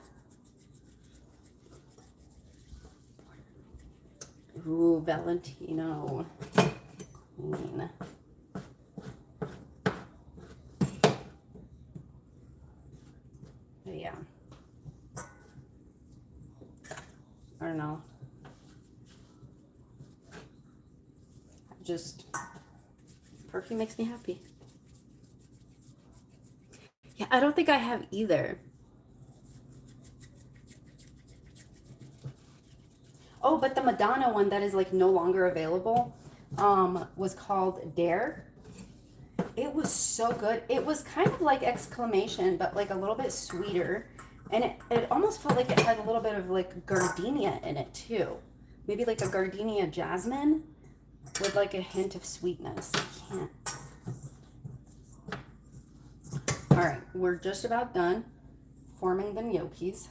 Speaker 1: Ooh, Valentino. Queen. But yeah. I don't know. Just perfume makes me happy. Yeah, I don't think I have either. Oh, but the Madonna one that is like no longer available was called Dare. It was so good. It was kind of like Exclamation, but like a little bit sweeter. And it almost felt like it had a little bit of like gardenia in it too. Maybe like a gardenia jasmine with like a hint of sweetness. I can't. All right, we're just about done forming the gnocchis.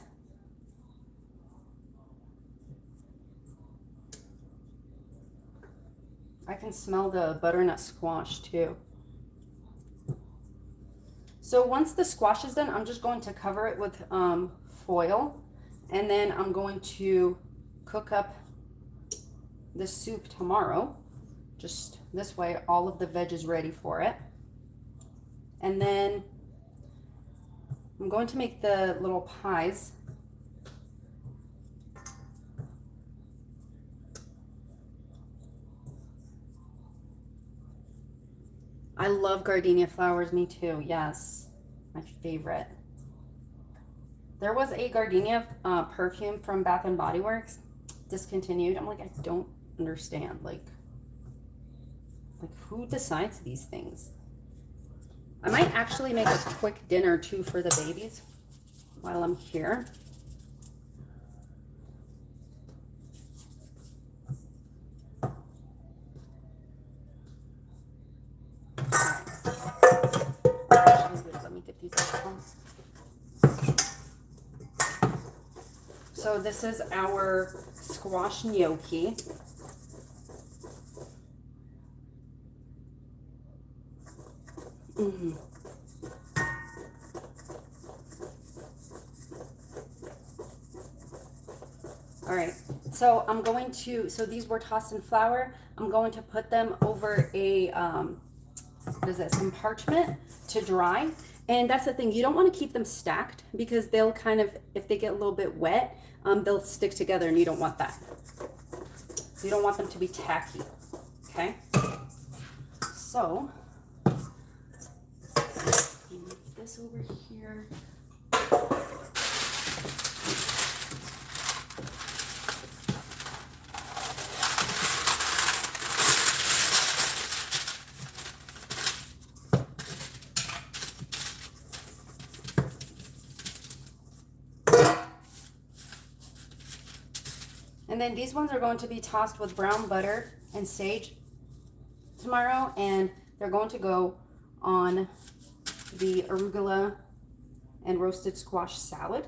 Speaker 1: I can smell the butternut squash too. So once the squash is done, I'm just going to cover it with foil, and then I'm going to cook up the soup tomorrow. Just this way, all of the veg is ready for it. And then I'm going to make the little pies. I love gardenia flowers, me too, yes, my favorite. There was a gardenia perfume from Bath and Body Works, discontinued. I'm like, I don't understand, like who decides these things? I might actually make a quick dinner too for the babies while I'm here. Let me get these out. So this is our squash gnocchi. All right, so I'm going to, so these were tossed in flour. I'm going to put them over a, what is this, some parchment to dry. And that's the thing, you don't want to keep them stacked because they'll kind of, if they get a little bit wet, they'll stick together, and you don't want that. You don't want them to be tacky, okay? So, move this over here. And then these ones are going to be tossed with brown butter and sage tomorrow, and they're going to go on the arugula and roasted squash salad.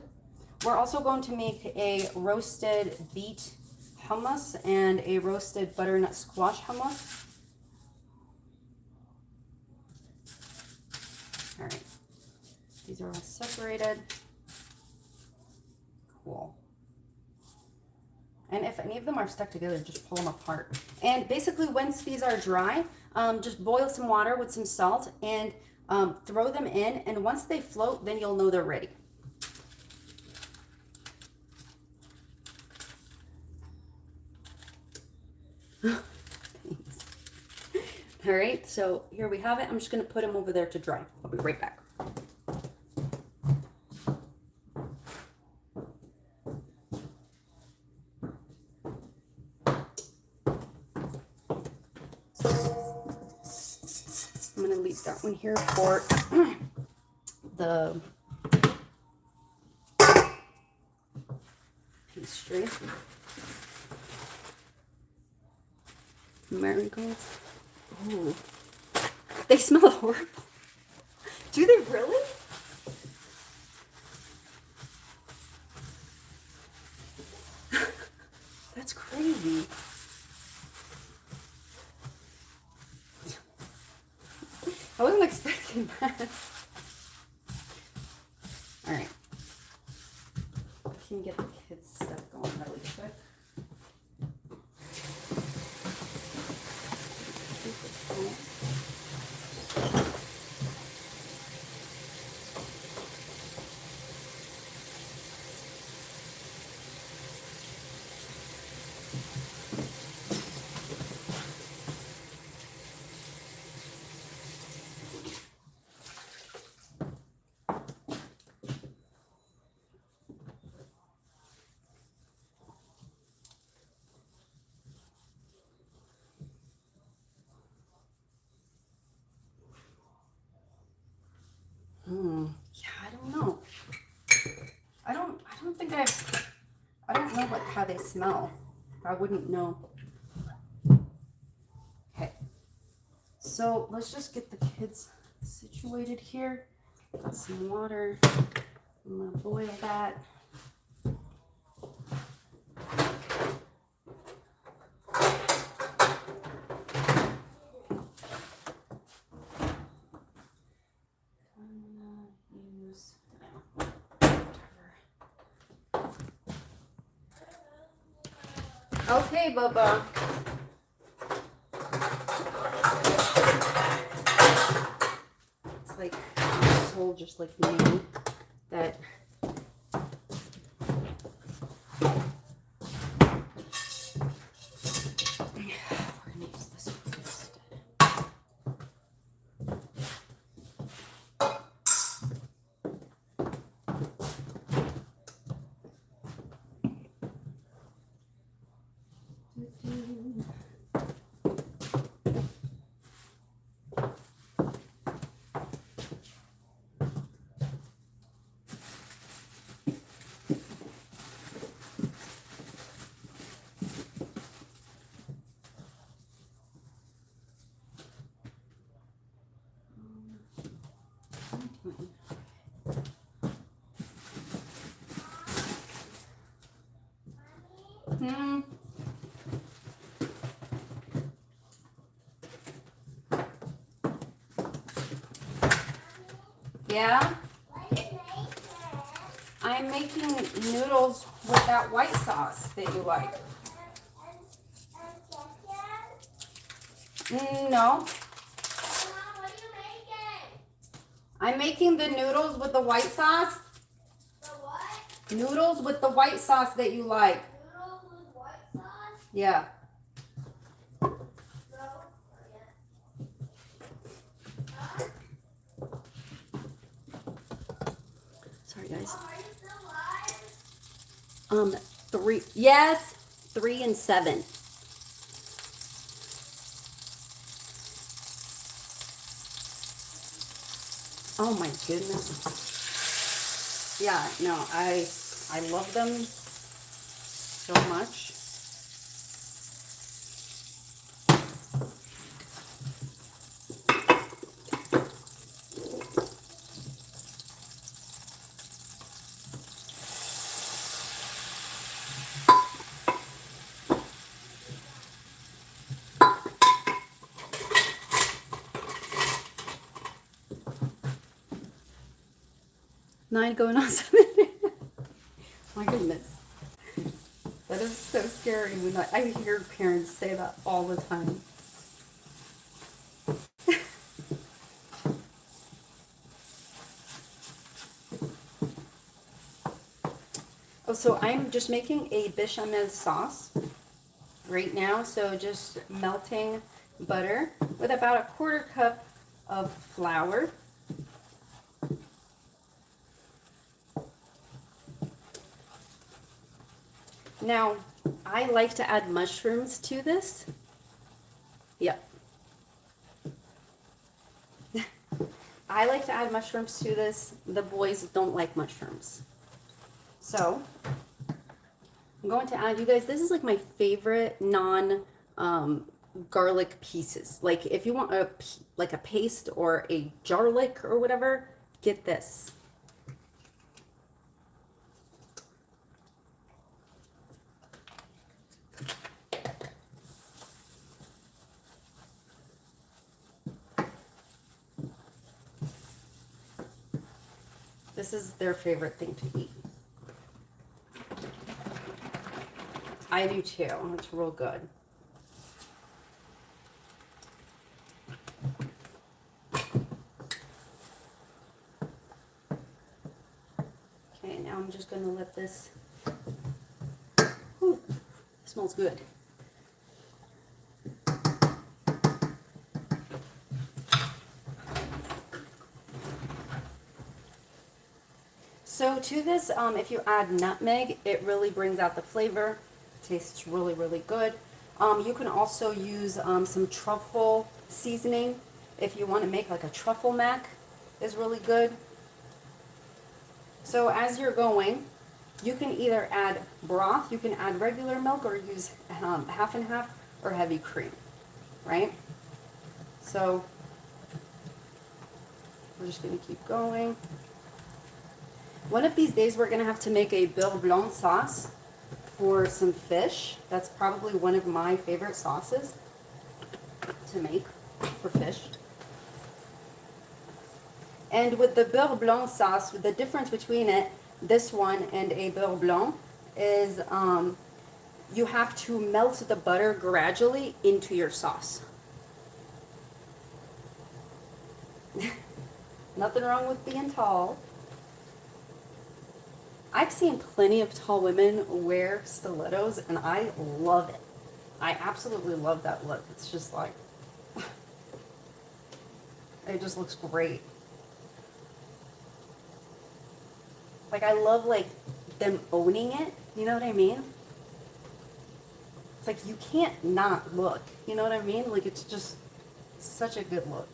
Speaker 1: We're also going to make a roasted beet hummus and a roasted butternut squash hummus. All right, these are all separated. Cool. And if any of them are stuck together, just pull them apart. And basically, once these are dry, just boil some water with some salt and throw them in. And once they float, then you'll know they're ready. Thanks. All right, so here we have it. I'm just going to put them over there to dry. I'll be right back. leave that one here for the pastry. Marigolds. Ooh. They smell horrible. Do they really? That's crazy. I wasn't expecting that. All right. I can get the kids' stuff going really quick. Yeah, I don't know. I don't think I don't know how they smell. I wouldn't know. Okay. So let's just get the kids situated here. Got some water. I'm gonna boil that. Okay, Bubba. It's like my soul just like knew that we're gonna use this one instead. Yeah? I'm making noodles with that white sauce that you like. No.
Speaker 2: What are you making?
Speaker 1: I'm making the noodles with the white sauce.
Speaker 2: The what?
Speaker 1: Noodles with the white sauce that you like.
Speaker 2: Noodles with white sauce?
Speaker 1: Yeah.
Speaker 2: No. Huh?
Speaker 1: Sorry, guys.
Speaker 2: Are you still live?
Speaker 1: 3. Yes. 3 and 7. Oh my goodness. Yeah, no, I love them so much. Nine going on 7. My goodness. That is so scary when I hear parents say that all the time. Oh, so I'm just making a bechamel sauce right now. So just melting butter with about a 1/4 cup of flour. Now, I like to add mushrooms to this. Yep. I like to add mushrooms to this. The boys don't like mushrooms. So I'm going to add, you guys, this is like my favorite garlic pieces. Like if you want like a paste or a jarlic or whatever, get this. This is their favorite thing to eat. I do too. It's real good. Okay, now I'm just gonna let this. Whew, it smells good. So to this, if you add nutmeg, it really brings out the flavor. Tastes really, really good. You can also use some truffle seasoning if you want to make like a truffle mac, is really good. So as you're going, you can either add broth, you can add regular milk, or use half and half or heavy cream, right? So we're just going to keep going. One of these days we're going to have to make a beurre blanc sauce for some fish. That's probably one of my favorite sauces to make for fish. And with the beurre blanc sauce, the difference between this one and a beurre blanc is you have to melt the butter gradually into your sauce. Nothing wrong with being tall. I've seen plenty of tall women wear stilettos, and I love it. I absolutely love that look. It's just like, it just looks great. Like, I love, like, them owning it. You know what I mean? It's like, you can't not look. You know what I mean? Like, it's just such a good look.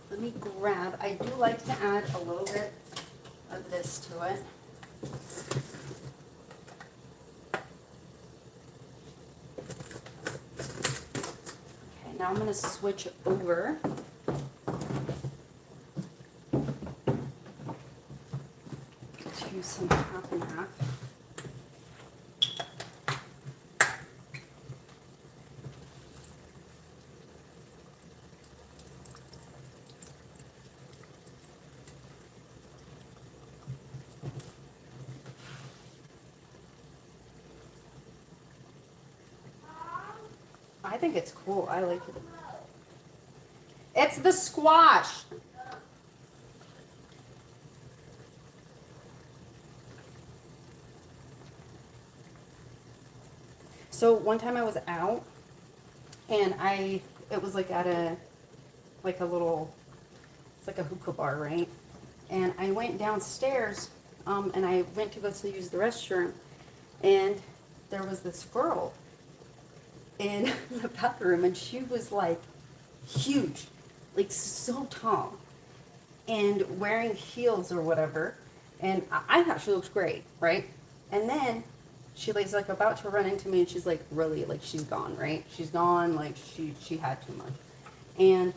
Speaker 1: Let me grab, I do like to add a little bit of this to it. Okay, now I'm going to switch over to some half and half. I think it's cool. I like it. It's the squash. So one time I was out and it was like at a little, it's like a hookah bar, right? And I went downstairs and I went to go to use the restroom, and there was this girl in the bathroom, and she was like huge, like so tall, and wearing heels or whatever, and I thought she looked great, right? And then she was like about to run into me, and she's like, really, like, she's gone, right? She's gone, like she had too much. And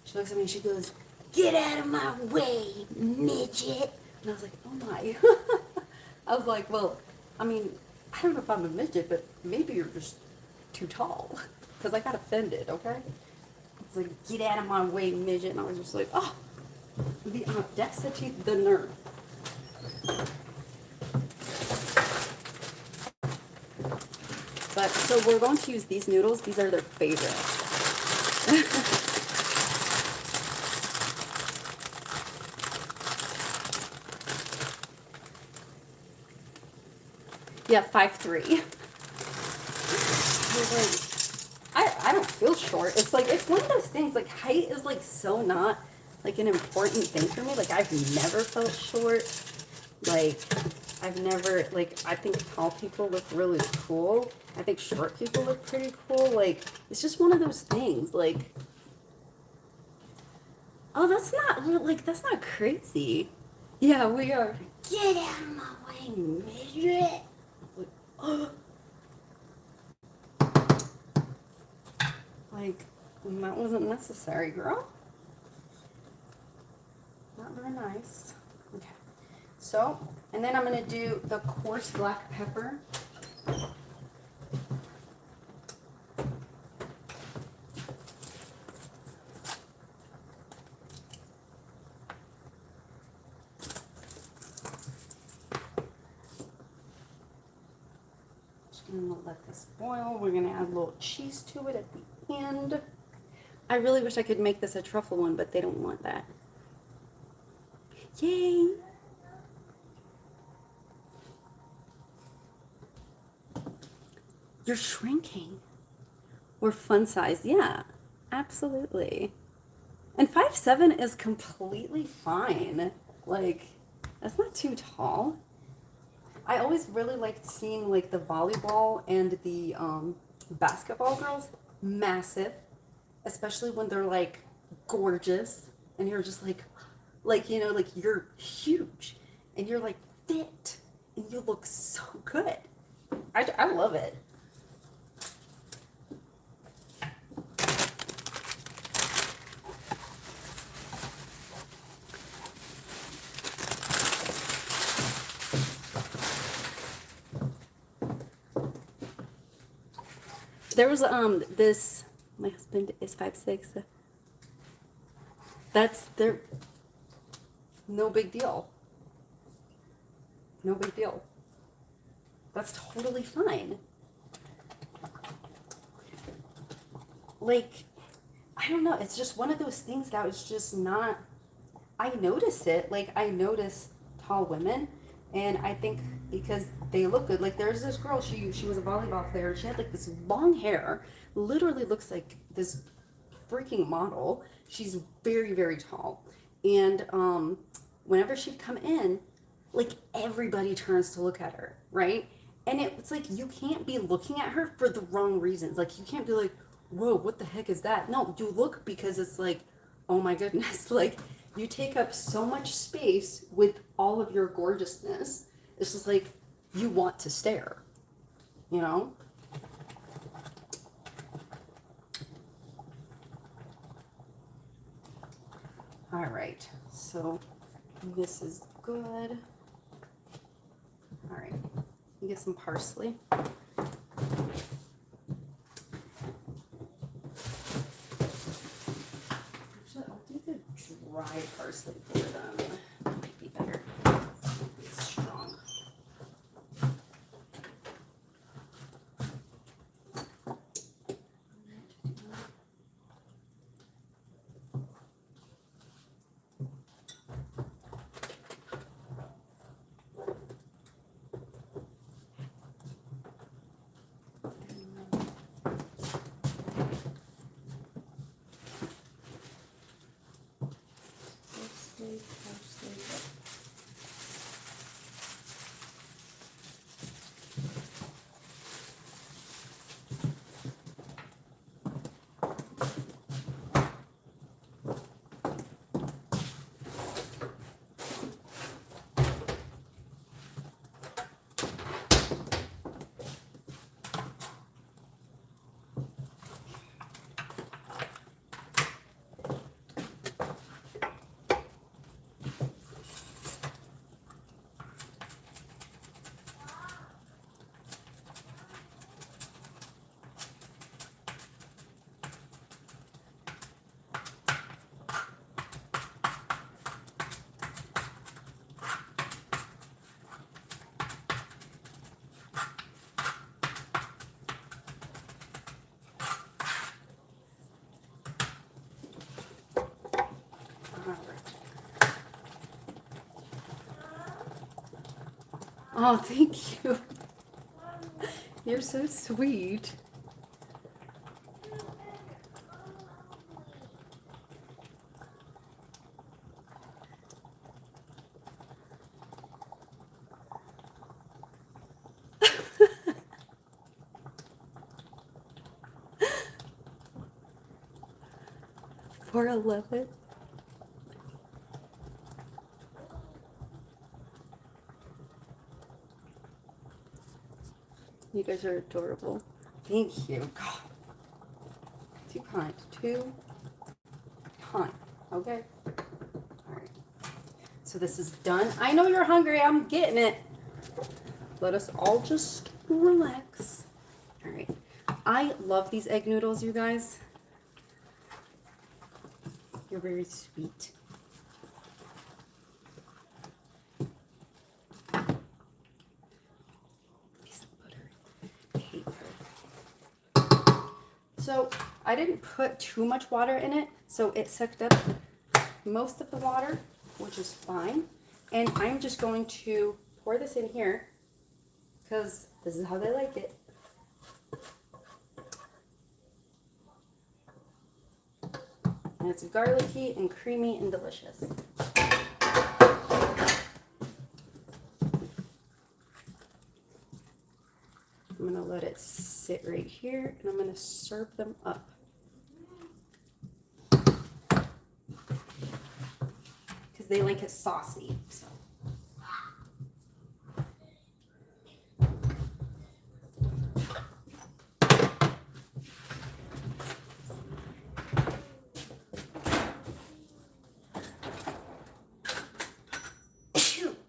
Speaker 1: she looks at me and she goes, "Get out of my way, midget." And I was like, oh my. I was like, well, I mean, I don't know if I'm a midget, but maybe you're just too tall. Because I got offended, okay? It's like, "Get out of my way, midget." And I was just like, oh, the audacity, the nerve. But, so we're going to use these noodles. These are their favorite. Yeah, 5'3". I don't feel short. It's like, it's one of those things, like, height is like so not like an important thing for me. Like, I've never felt short. Like, I've never, like, I think tall people look really cool. I think short people look pretty cool. Like, it's just one of those things. Like, oh, that's not, like, that's not crazy. Yeah, we are. Get out of my way, midget. Like, oh. Like, that wasn't necessary, girl. Not very nice. Okay. So, and then I'm going to do the coarse black pepper. Just going to let this boil. We're going to add a little cheese to it at the end. I really wish I could make this a truffle one, but they don't want that. Yay! You're shrinking. We're fun size. Yeah, absolutely. And 5'7" is completely fine. Like, that's not too tall. I always really liked seeing like the volleyball and the basketball girls, massive, especially when they're like gorgeous and you're just like, you know, like you're huge and you're like fit and you look so good. I love it. There was this, my husband is 5'6". That's there. No big deal. No big deal. That's totally fine. Like, I don't know. It's just one of those things that was just not. I notice it. Like, I notice tall women, and I think because they look good. Like, there's this girl. She was a volleyball player. She had like this long hair. Literally looks like this freaking model. She's very, very tall, and whenever she'd come in, like everybody turns to look at her, right? And it's like you can't be looking at her for the wrong reasons. Like you can't be like, whoa, what the heck is that? No, you look because it's like, oh my goodness, like you take up so much space with all of your gorgeousness. It's just like you want to stare, you know? All right, so this is good. All right, you get some parsley. Actually, I'll do the dry parsley for them. That might be better. It's strong. Oh, thank you. You're so sweet. 411. You guys are adorable. Thank you. God. Too kind. Too kind. Okay. All right. So this is done. I know you're hungry. I'm getting it. Let us all just relax. All right. I love these egg noodles, you guys. You're very sweet. Piece of butter. Paper. So I didn't put too much water in it, so it sucked up most of the water, which is fine. And I'm just going to pour this in here because this is how they like it. And it's garlicky and creamy and delicious. I'm gonna let it sit right here and I'm gonna serve them up. Because they like it saucy, so.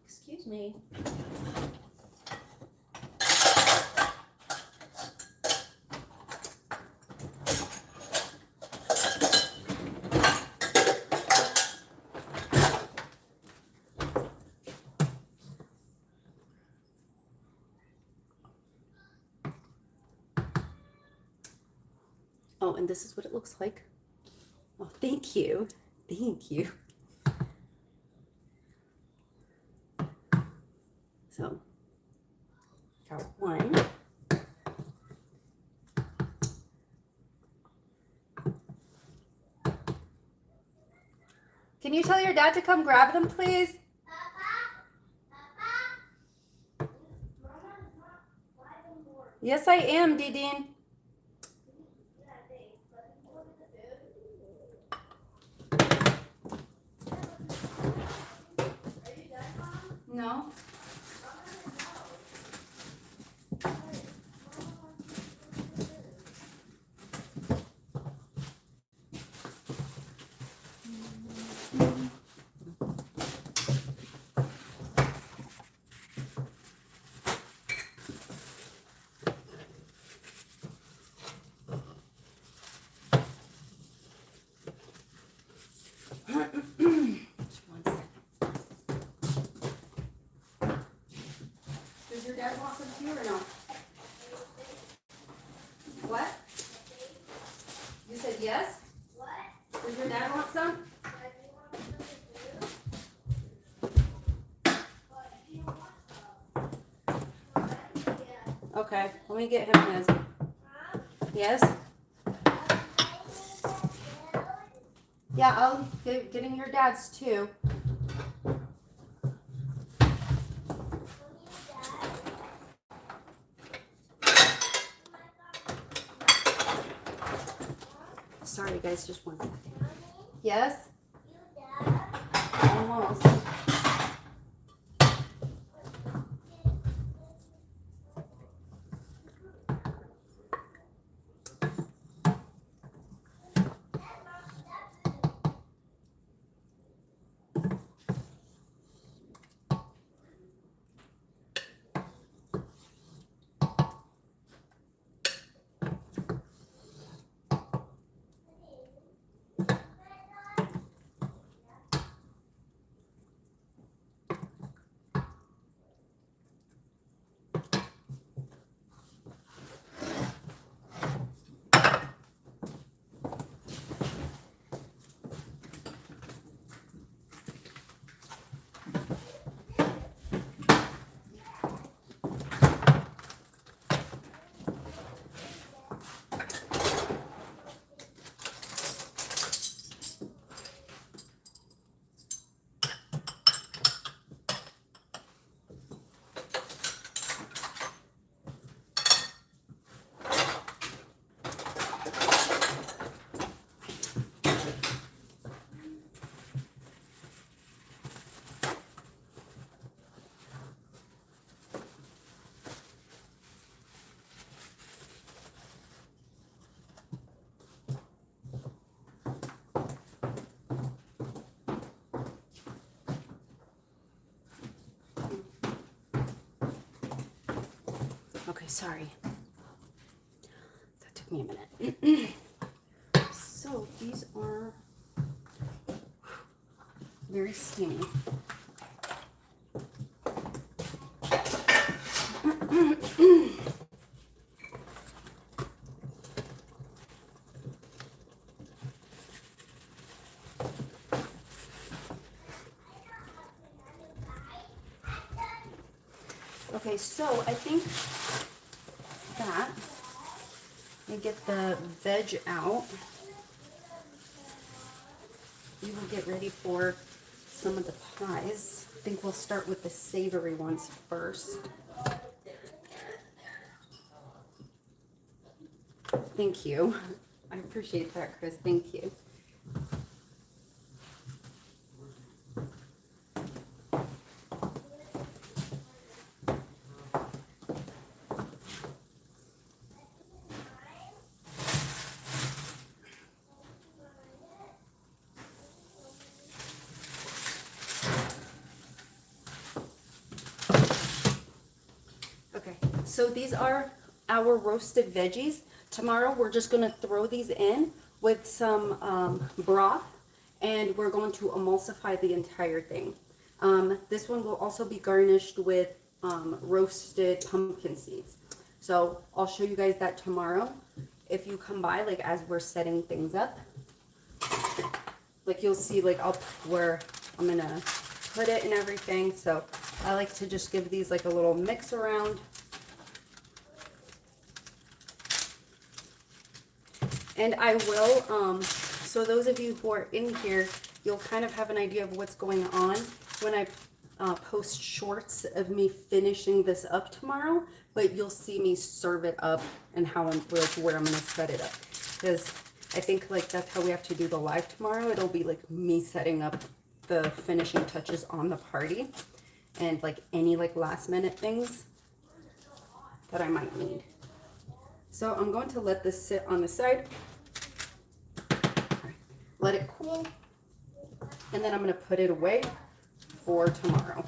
Speaker 1: Excuse me. Oh, and this is what it looks like. Oh, thank you. Thank you. So, got one. Can you tell your dad to come grab them, please? Yes, I am, Didine. No. Does your dad want some too or no? What? You said yes?
Speaker 2: What?
Speaker 1: Does your dad want some? Okay, let me get him his. Yes? Yeah, I'll getting your dad's too. Sorry guys, just one second. Yes? Almost. Okay, sorry. That took me a minute. So these are very steamy. Okay, so I think that I get the veg out. We will get ready for some of the pies. I think we'll start with the savory ones first. Thank you. I appreciate that, Chris. Thank you. Okay, so these are our roasted veggies. Tomorrow we're just gonna throw these in with some broth, and we're going to emulsify the entire thing. This one will also be garnished with roasted pumpkin seeds. So I'll show you guys that tomorrow. If you come by, like as we're setting things up, like you'll see like up where I'm gonna put it and everything. So I like to just give these like a little mix around. And I will, so those of you who are in here, you'll kind of have an idea of what's going on when I post shorts of me finishing this up tomorrow, but you'll see me serve it up and how I'm, where I'm gonna set it up. Because I think like that's how we have to do the live tomorrow. It'll be like me setting up the finishing touches on the party and like any like last minute things that I might need. So I'm going to let this sit on the side, let it cool, and then I'm going to put it away for tomorrow.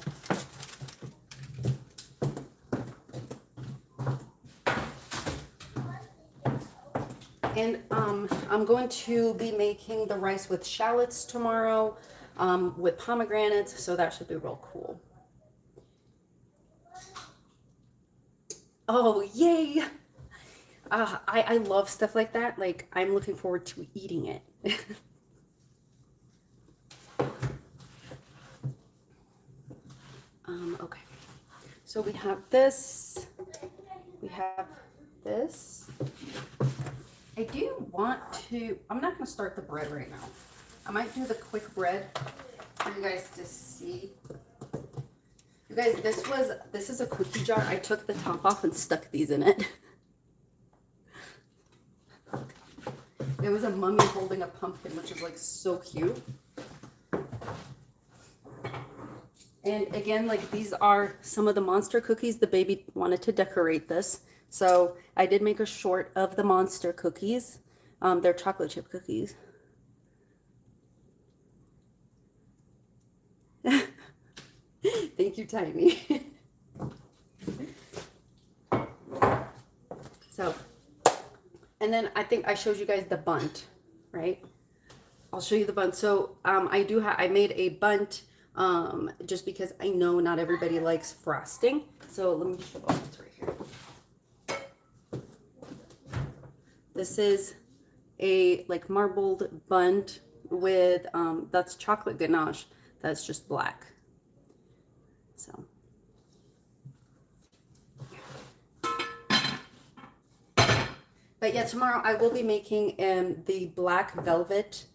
Speaker 1: And I'm going to be making the rice with shallots tomorrow with pomegranates, so that should be real cool. Oh, yay! I love stuff like that. Like, I'm looking forward to eating it. Okay. So we have this. We have this. I do want to, I'm not going to start the bread right now. I might do the quick bread for you guys to see. You guys, this is a cookie jar. I took the top off and stuck these in it. It was a mummy holding a pumpkin, which is like so cute. And again, like these are some of the monster cookies. The baby wanted to decorate this. So I did make a short of the monster cookies. They're chocolate chip cookies. Thank you, Tiny. So, and then I think I showed you guys the bunt, right? I'll show you the bunt. So I made a bunt just because I know not everybody likes frosting. So let me show you what's right here. This is a like marbled bunt with that's chocolate ganache. That's just black. So. But yeah, tomorrow I will be making the black velvet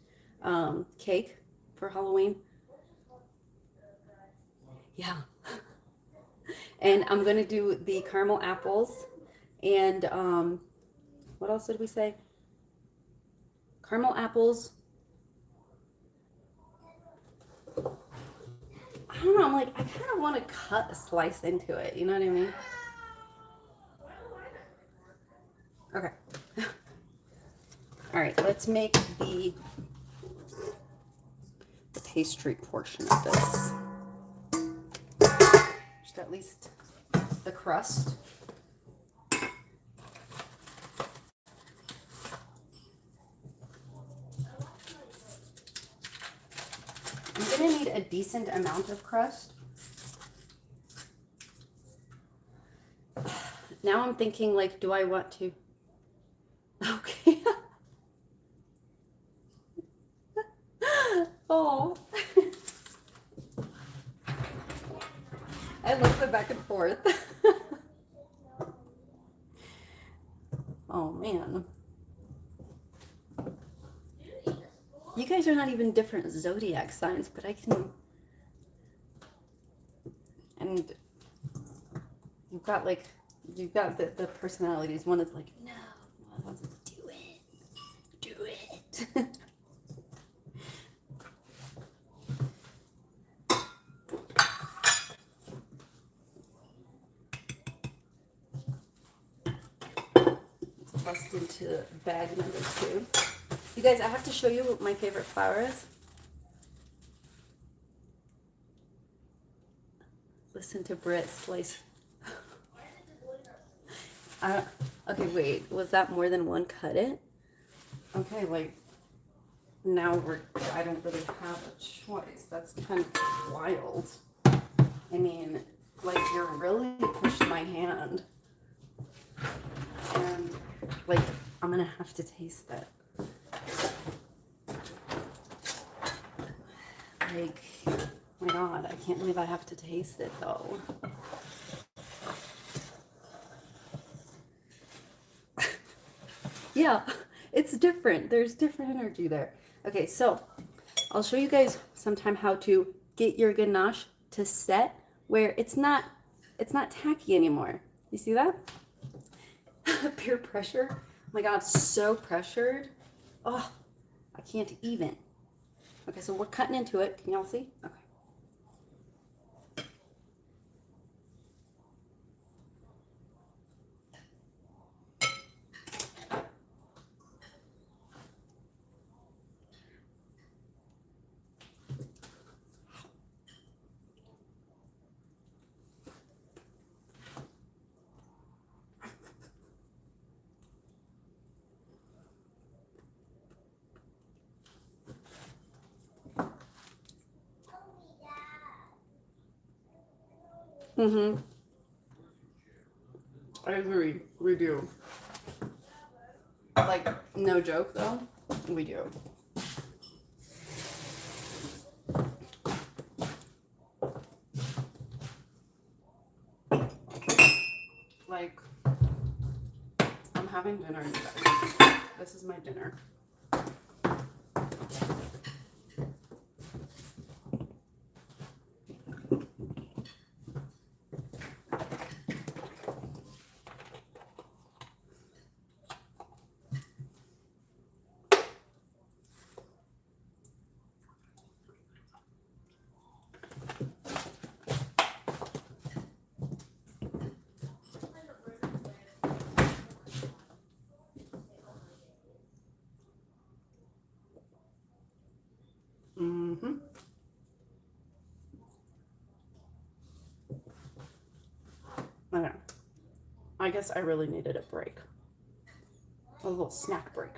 Speaker 1: cake for Halloween. Yeah. And I'm going to do the caramel apples and what else did we say? Caramel apples. I don't know, I'm like, I kind of want to cut a slice into it. You know what I mean? Okay. All right, let's make the pastry portion of this. Just at least the crust. decent amount of crust. Now I'm thinking, like, do I want to? Okay. Oh. I love the back and forth. Oh man. You guys are not even different zodiac signs, but I can. And you've got the personalities. One is like, no, one wants to do it. Do it. Let's bust into bag number 2. You guys, I have to show you what my favorite flower is. Listen to Britt slice. Okay, wait. Was that more than one cut it? Okay, like, now I don't really have a choice. That's kind of wild. I mean, like, you're really pushed my hand. And, like, I'm gonna have to taste it. Like, oh my God, I can't believe I have to taste it though. Yeah, it's different. There's different energy there. Okay, so I'll show you guys sometime how to get your ganache to set where it's not tacky anymore. You see that? Peer pressure. Oh my God, so pressured. Oh, I can't even. Okay, so we're cutting into it. Can y'all see? Okay. Mm-hmm. I agree. We do. Like, no joke though. We do. Like, I'm having dinner, you guys. This is my dinner. Mm-hmm. Okay. I guess I really needed a break. A little snack break.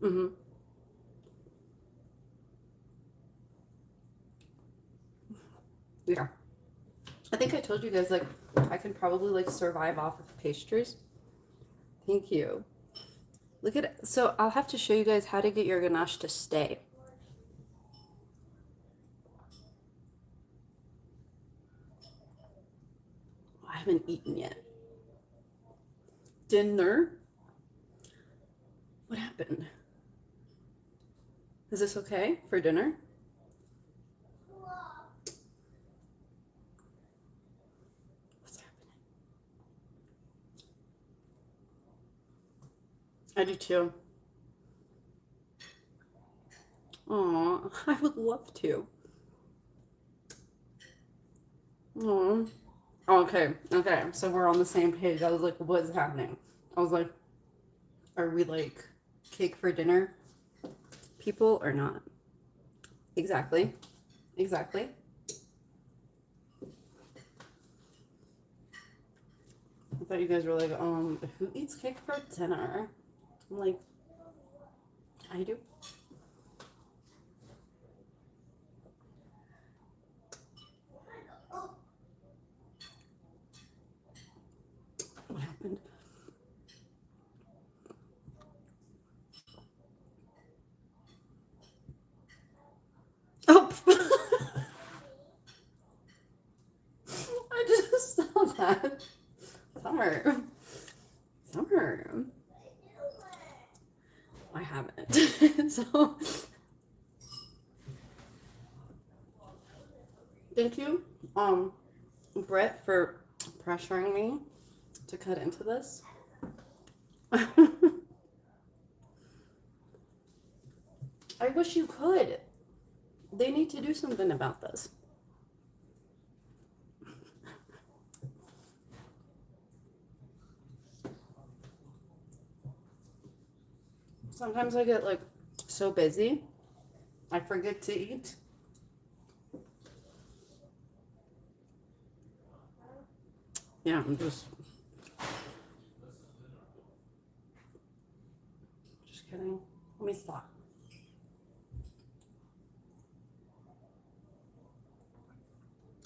Speaker 1: Mm-hmm. Yeah. I think I told you guys, like, I can probably, like, survive off of pastries. Thank you. Look at it. So I'll have to show you guys how to get your ganache to stay. I haven't eaten yet. Dinner? What happened? Is this okay for dinner? What's happening? I do too. Aw, I would love to. Aw. Okay, okay. So we're on the same page. I was like, what is happening? I was like, are we like cake for dinner people or not? Exactly. Exactly. I thought you guys were like, who eats cake for dinner? I'm like, I do.
Speaker 2: Oh,
Speaker 1: What happened? Oh, I just saw that. Summer. Summer. I haven't. So, thank you, Brett, for pressuring me to cut into this. I wish you could. They need to do something about this. Sometimes I get like so busy, I forget to eat. Yeah, I'm just kidding. Let me stop.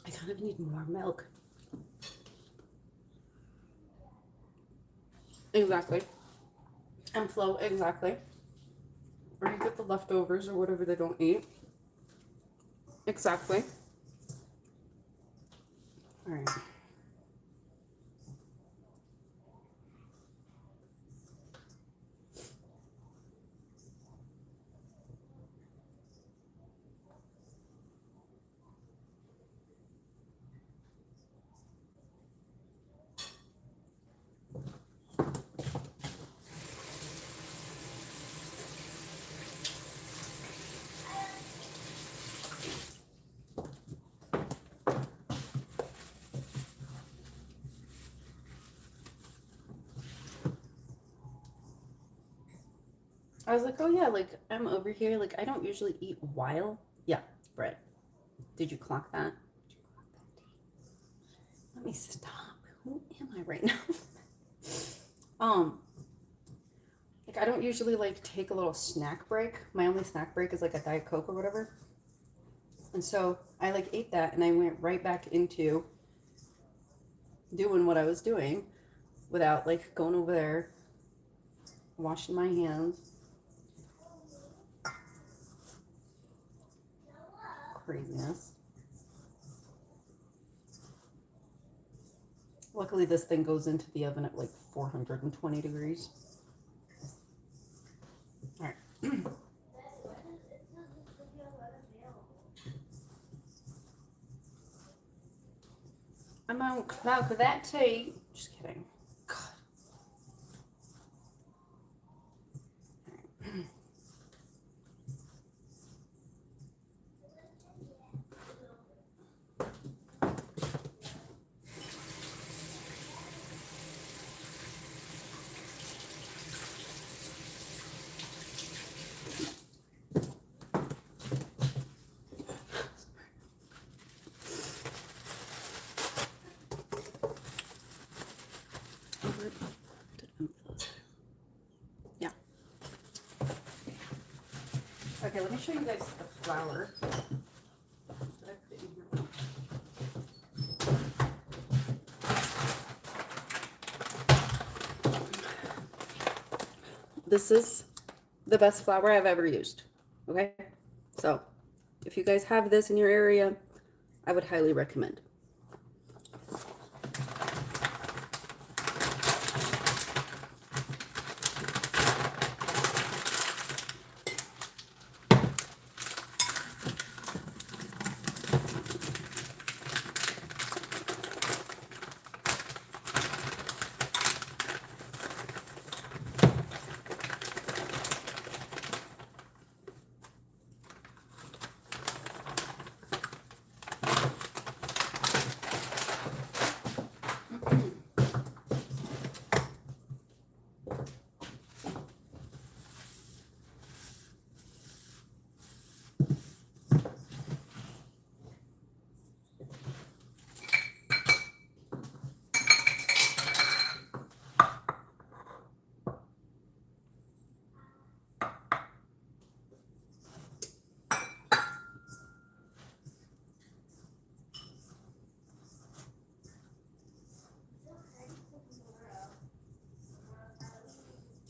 Speaker 1: I kind of need more milk. Exactly. And flow, exactly. Or you get the leftovers or whatever they don't eat. Exactly. All right. I was like, oh yeah, like I'm over here. Like I don't usually eat while. Yeah, bread. Did you clock that? Let me stop. Who am I right now? um, like I don't usually like take a little snack break. My only snack break is like a Diet Coke or whatever. And so I like ate that and I went right back into doing what I was doing without like going over there, washing my hands. Craziness. Luckily, this thing goes into the oven at like 420 degrees. All right. I'm on clock with that tea. Just kidding. God. Yeah. Okay, let me show you guys the flour. This is the best flour I've ever used. Okay? So, if you guys have this in your area, I would highly recommend.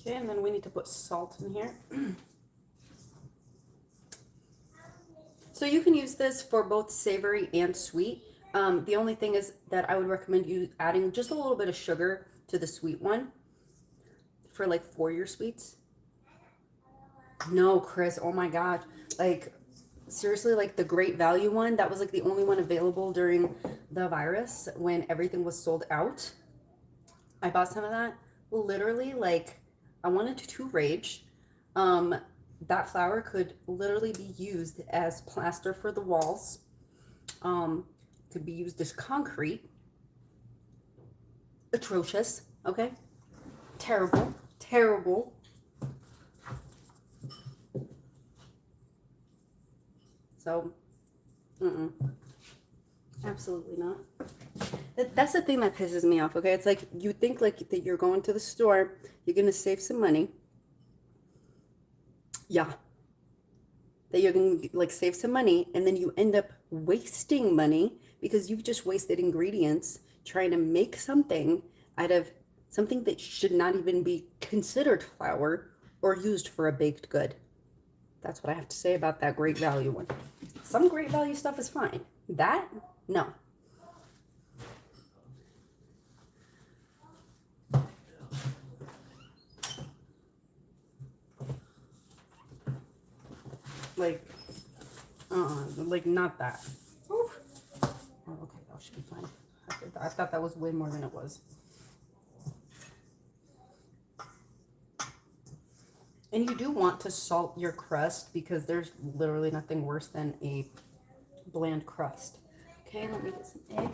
Speaker 1: Okay, and then we need to put salt in here. So you can use this for both savory and sweet. The only thing is that I would recommend you adding just a little bit of sugar to the sweet one for like for your sweets. No, Chris, oh my God. Like, seriously, like the Great Value one, that was like the only one available during the virus when everything was sold out. I bought some of that. Literally, like, I wanted to rage. That flour could literally be used as plaster for the walls. Could be used as concrete. Atrocious, okay? Terrible, terrible. So, absolutely not. That's the thing that pisses me off, okay? It's like you think like that you're going to the store, you're gonna save some money. Yeah. That you're gonna like save some money, and then you end up wasting money because you've just wasted ingredients trying to make something out of something that should not even be considered flour or used for a baked good. That's what I have to say about that Great Value one. Some Great Value stuff is fine. That, no. Like not that. Ooh. Oh, okay, that should be fine. I thought that was way more than it was. And you do want to salt your crust because there's literally nothing worse than a bland crust. Okay, let me get some egg.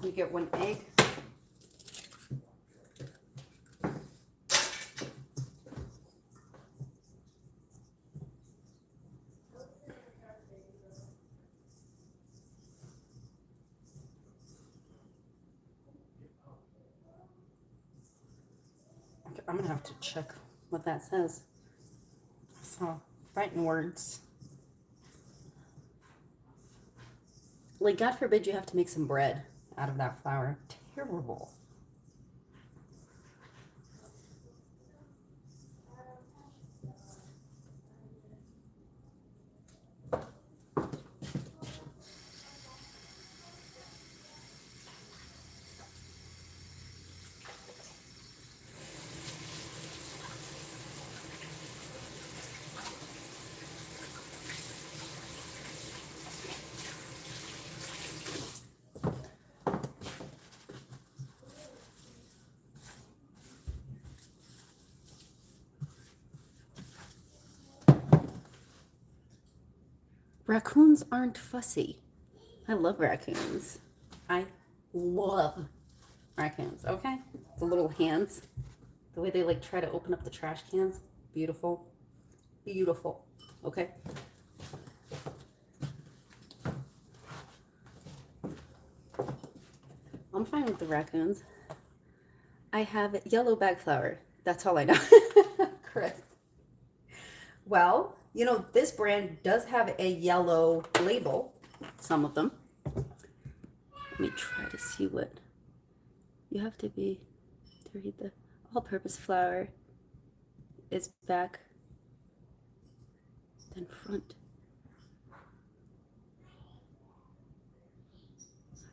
Speaker 1: You get 1 egg. Okay, I'm gonna have to check what that says. So, fighting words. Like, God forbid you have to make some bread out of that flour. Terrible. Raccoons aren't fussy. I love raccoons. I love raccoons, okay? The little hands. The way they like try to open up the trash cans. Beautiful. Beautiful. Okay? I'm fine with the raccoons. I have yellow bag flour. That's all I know. Chris. Well, you know, this brand does have a yellow label. Some of them. Let me try to see what you have to be to read the all-purpose flour is back then front.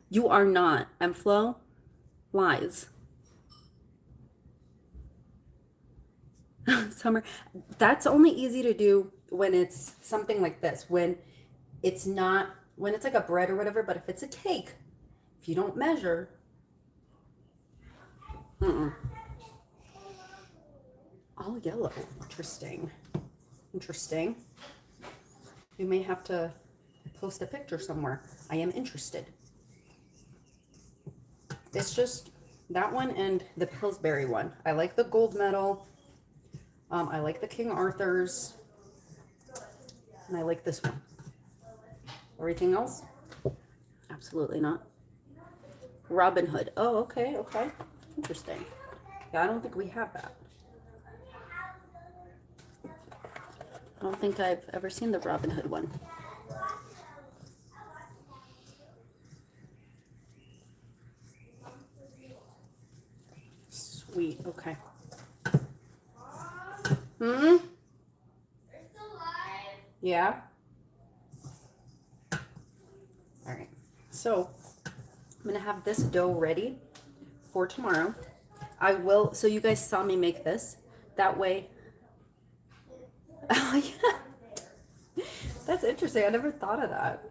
Speaker 1: You are not. Flo lies. Summer. That's only easy to do when it's something like this. When it's not, when it's like a bread or whatever, but if it's a cake, if you don't measure, all yellow. Interesting. Interesting. You may have to post a picture somewhere. I am interested. It's just that one and the Pillsbury one. I like the gold medal. I like the King Arthur's. And I like this one. Everything else? Absolutely not. Robin Hood. Oh, okay, okay. Interesting. Yeah, I don't think we have that. I don't think I've ever seen the Robin Hood one. Sweet. Okay.
Speaker 2: Mom, we're still live.
Speaker 1: Yeah. All right. So I'm gonna have this dough ready for tomorrow. I will. So you guys saw me make this. That way. Oh yeah. That's interesting. I never thought of that.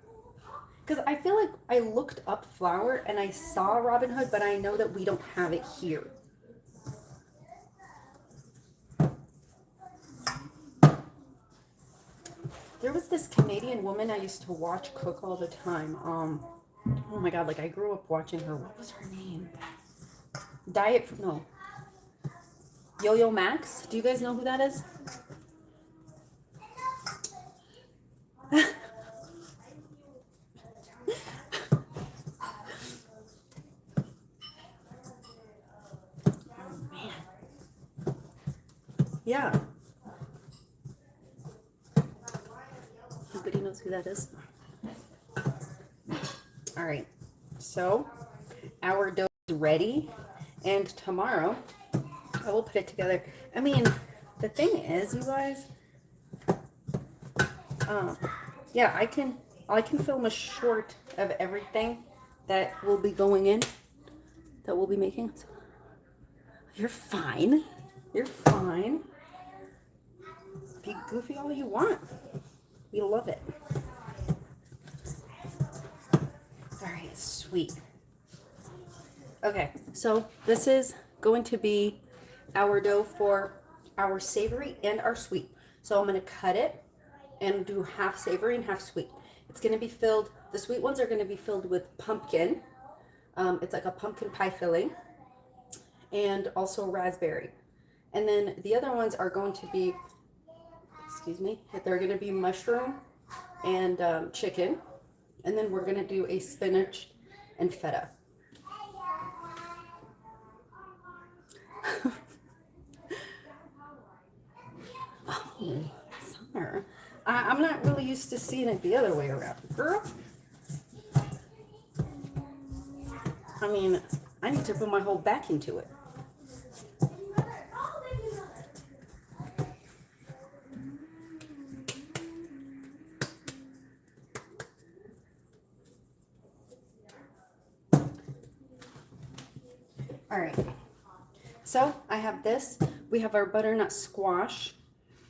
Speaker 1: Because I feel like I looked up flour and I saw Robin Hood, but I know that we don't have it here. There was this Canadian woman I used to watch cook all the time. Oh my god, like I grew up watching her. What was her name? No. Yo-Yo Max. Do you guys know who that is? Yeah. Nobody knows who that is. All right. So our dough is ready, and tomorrow I will put it together. I mean, the thing is, you guys, yeah, I can film a short of everything that will be going in, that we'll be making. You're fine. You're fine. Be goofy all you want. We love it. All right, sweet. Okay, so this is going to be our dough for our savory and our sweet. So I'm going to cut it and do half savory and half sweet. It's going to be filled, the sweet ones are going to be filled with pumpkin. It's like a pumpkin pie filling, and also raspberry. And then the other ones are going to be, excuse me, they're going to be mushroom and chicken. And then we're going to do a spinach and feta. Oh, Summer. I'm not really used to seeing it the other way around. Girl. I mean, I need to put my whole back into it. All right. So I have this. We have our butternut squash.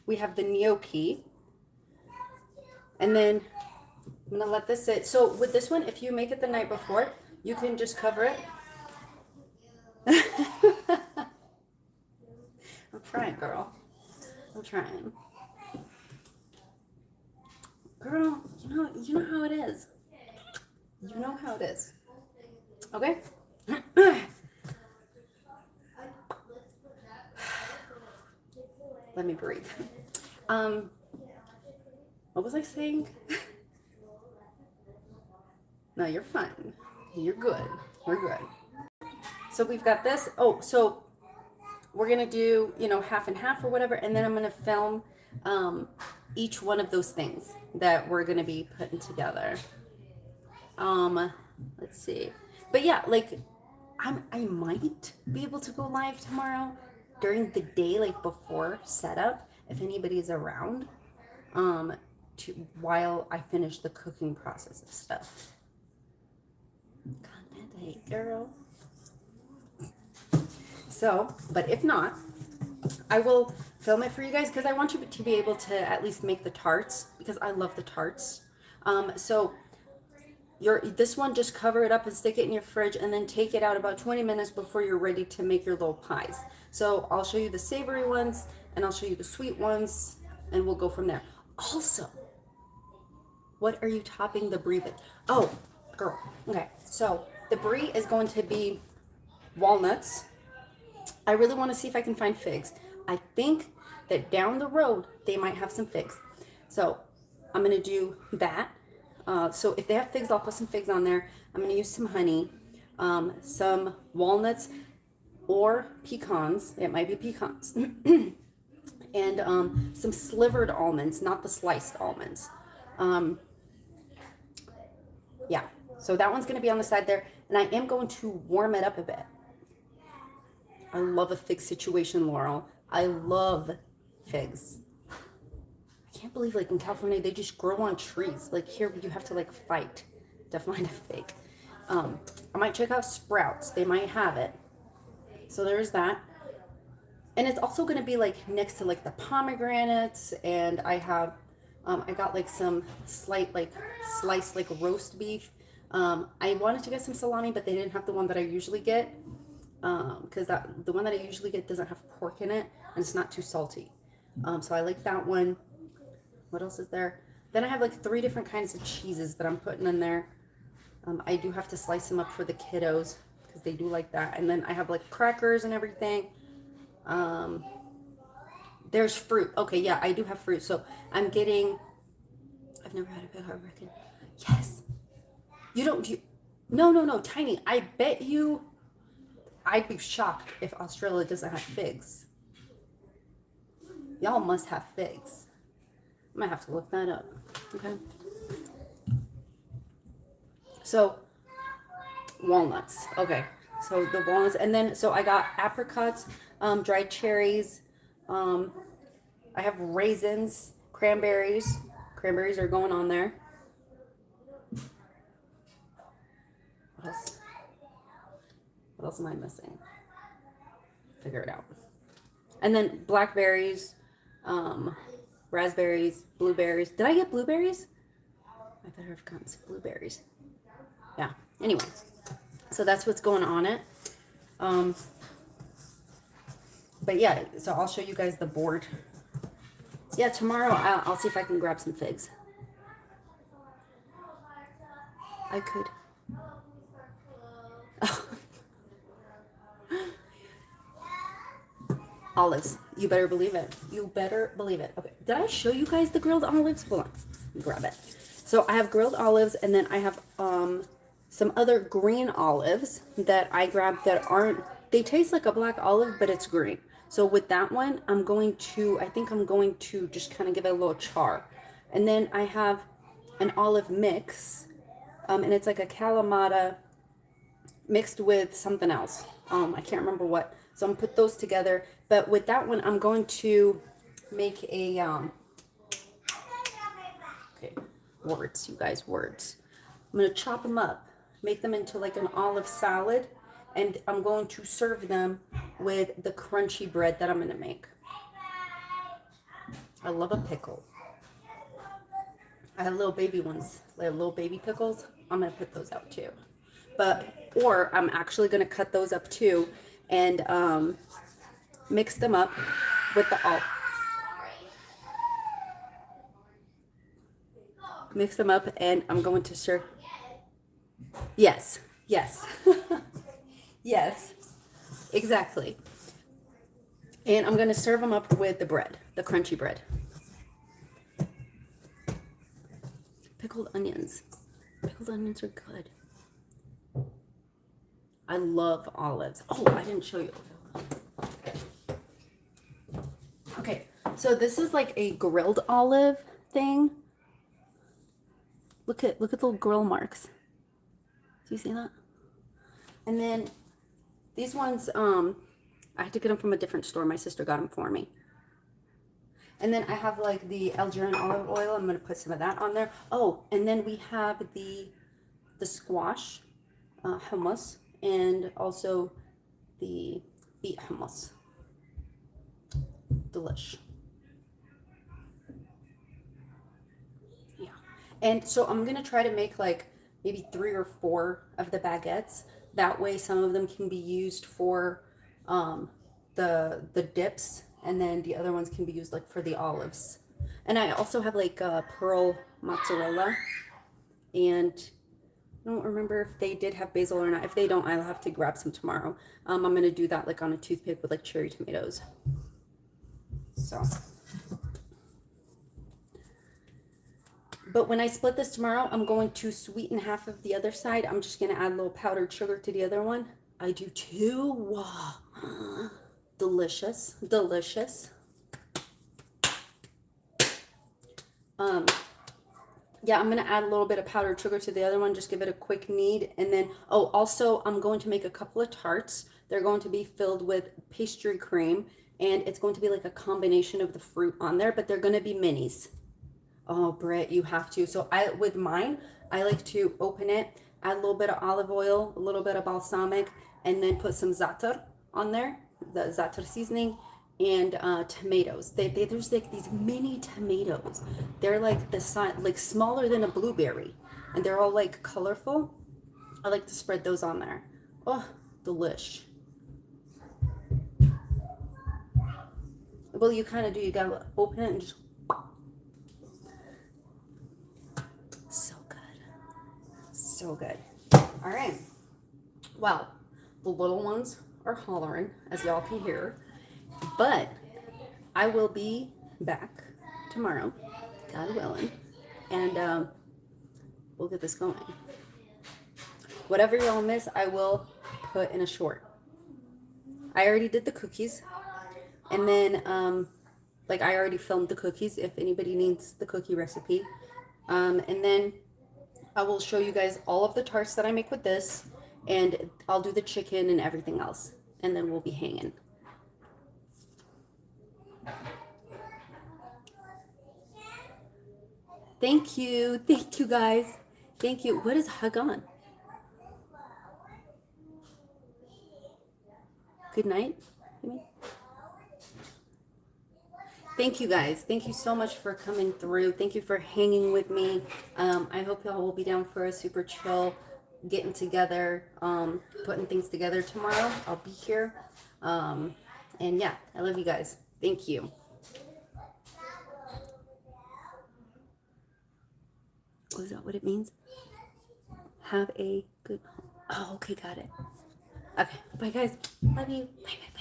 Speaker 1: We have the gnocchi. And then I'm gonna let this sit. So with this one, if you make it the night before, you can just cover it. I'm trying, girl. I'm trying. Girl, you know how it is. You know how it is. Okay? Let me breathe. What was I saying? No, you're fine. You're good. We're good. So we've got this. Oh, so we're going to do, half and half or whatever. And then I'm going to film each one of those things that we're going to be putting together. Let's see. But yeah, like I might be able to go live tomorrow during the day, like before setup, if anybody's around, while I finish the cooking process of stuff. Content, girl. So, but if not, I will film it for you guys because I want you to be able to at least make the tarts because I love the tarts. So this one, just cover it up and stick it in your fridge and then take it out about 20 minutes before you're ready to make your little pies. So I'll show you the savory ones and I'll show you the sweet ones and we'll go from there. Also, what are you topping the brie with? Oh, girl. Okay, so the brie is going to be walnuts. I really want to see if I can find figs. I think that down the road, they might have some figs. So I'm going to do that. So if they have figs, I'll put some figs on there. I'm going to use some honey, some walnuts or pecans. It might be pecans. And some slivered almonds, not the sliced almonds. Yeah, so that one's going to be on the side there. And I am going to warm it up a bit. I love a fig situation, Laurel. I love figs. I can't believe like in California they just grow on trees. Like here you have to like fight to find a fig. I might check out Sprouts. They might have it. So there's that. And it's also going to be like next to like the pomegranates, and I have I got like some sliced like roast beef. I wanted to get some salami, but they didn't have the one that I usually get, because the one that I usually get doesn't have pork in it and it's not too salty. So I like that one. What else is there? Then I have like 3 different kinds of cheeses that I'm putting in there. I do have to slice them up for the kiddos because they do like that. And then I have like crackers and everything. There's fruit. Okay, yeah, I do have fruit. So I'm getting, I've never had a big heartbreaking. Yes. No, Tiny. I bet you, I'd be shocked if Australia doesn't have figs. Y'all must have figs. I might have to look that up. Okay. So, walnuts. Okay. So the walnuts, and then so I got apricots, dried cherries. I have raisins, cranberries. Cranberries are going on there. What else? What else am I missing? Figure it out. And then blackberries, raspberries, blueberries. Did I get blueberries? I better have gotten some blueberries. Yeah. Anyway, so that's what's going on it. But yeah, so I'll show you guys the board. Yeah, tomorrow I'll see if I can grab some figs. I could. Olives. You better believe it. You better believe it. Okay. Did I show you guys the grilled olives? Hold on. Grab it. So I have grilled olives, and then I have some other green olives that I grabbed that aren't, they taste like a black olive, but it's green. So with that one, I think I'm going to just kind of give it a little char. And then I have an olive mix, and it's like a Kalamata mixed with something else. I can't remember what. So I'm gonna put those together. But with that one, I'm going to make a, okay, words, you guys, words. I'm gonna chop them up, make them into like an olive salad, and I'm going to serve them with the crunchy bread that I'm gonna make. I love a pickle. I have little baby ones, like little baby pickles. I'm gonna put those out too. Or I'm actually gonna cut those up too and mix them up with the olive. Mix them up, and I'm going to serve. Yes, yes, yes, exactly. And I'm going to serve them up with the bread, the crunchy bread. Pickled onions. Pickled onions are good. I love olives. Oh, I didn't show you. Okay, so this is like a grilled olive thing. Look at the little grill marks. Do you see that? And then these ones, I had to get them from a different store. My sister got them for me. And then I have like the Algerian olive oil. I'm gonna put some of that on there. Oh, and then we have the squash hummus, and also the beet hummus. Delish. Yeah. And so I'm gonna try to make like maybe 3 or 4 of the baguettes. That way some of them can be used for the dips, and then the other ones can be used like for the olives. And I also have like pearl mozzarella, and I don't remember if they did have basil or not. If they don't, I'll have to grab some tomorrow. I'm gonna do that like on a toothpick with like cherry tomatoes. So, but when I split this tomorrow, I'm going to sweeten half of the other side. I'm just gonna add a little powdered sugar to the other one. I do too. Wow. Delicious, delicious. Yeah, I'm gonna add a little bit of powdered sugar to the other one, just give it a quick knead. And then, oh, also I'm going to make a couple of tarts. They're going to be filled with pastry cream, and it's going to be like a combination of the fruit on there, but they're going to be minis. Oh, Britt, you have to. So with mine, I like to open it, add a little bit of olive oil, a little bit of balsamic, and then put some za'atar on there, the za'atar seasoning, and tomatoes. There's like these mini tomatoes. They're like the size, like smaller than a blueberry, and they're all like colorful. I like to spread those on there. Oh, delish. Well, you kind of do. You gotta open it and just. So good. So good. All right. Well, the little ones are hollering, as y'all can hear. But I will be back tomorrow, God willing, and we'll get this going. Whatever y'all miss, I will put in a short. I already did the cookies, and then like I already filmed the cookies if anybody needs the cookie recipe. And then I will show you guys all of the tarts that I make with this, and I'll do the chicken and everything else, and then we'll be hanging. Thank you guys. Thank you. What is hug on? Good night. Thank you guys. Thank you so much for coming through. Thank you for hanging with me. I hope y'all will be down for a super chill, getting together, putting things together tomorrow. I'll be here. And yeah, I love you guys. Thank you. Is that what it means? Have a good. Oh, okay, got it. Okay, bye guys. Love you. Bye.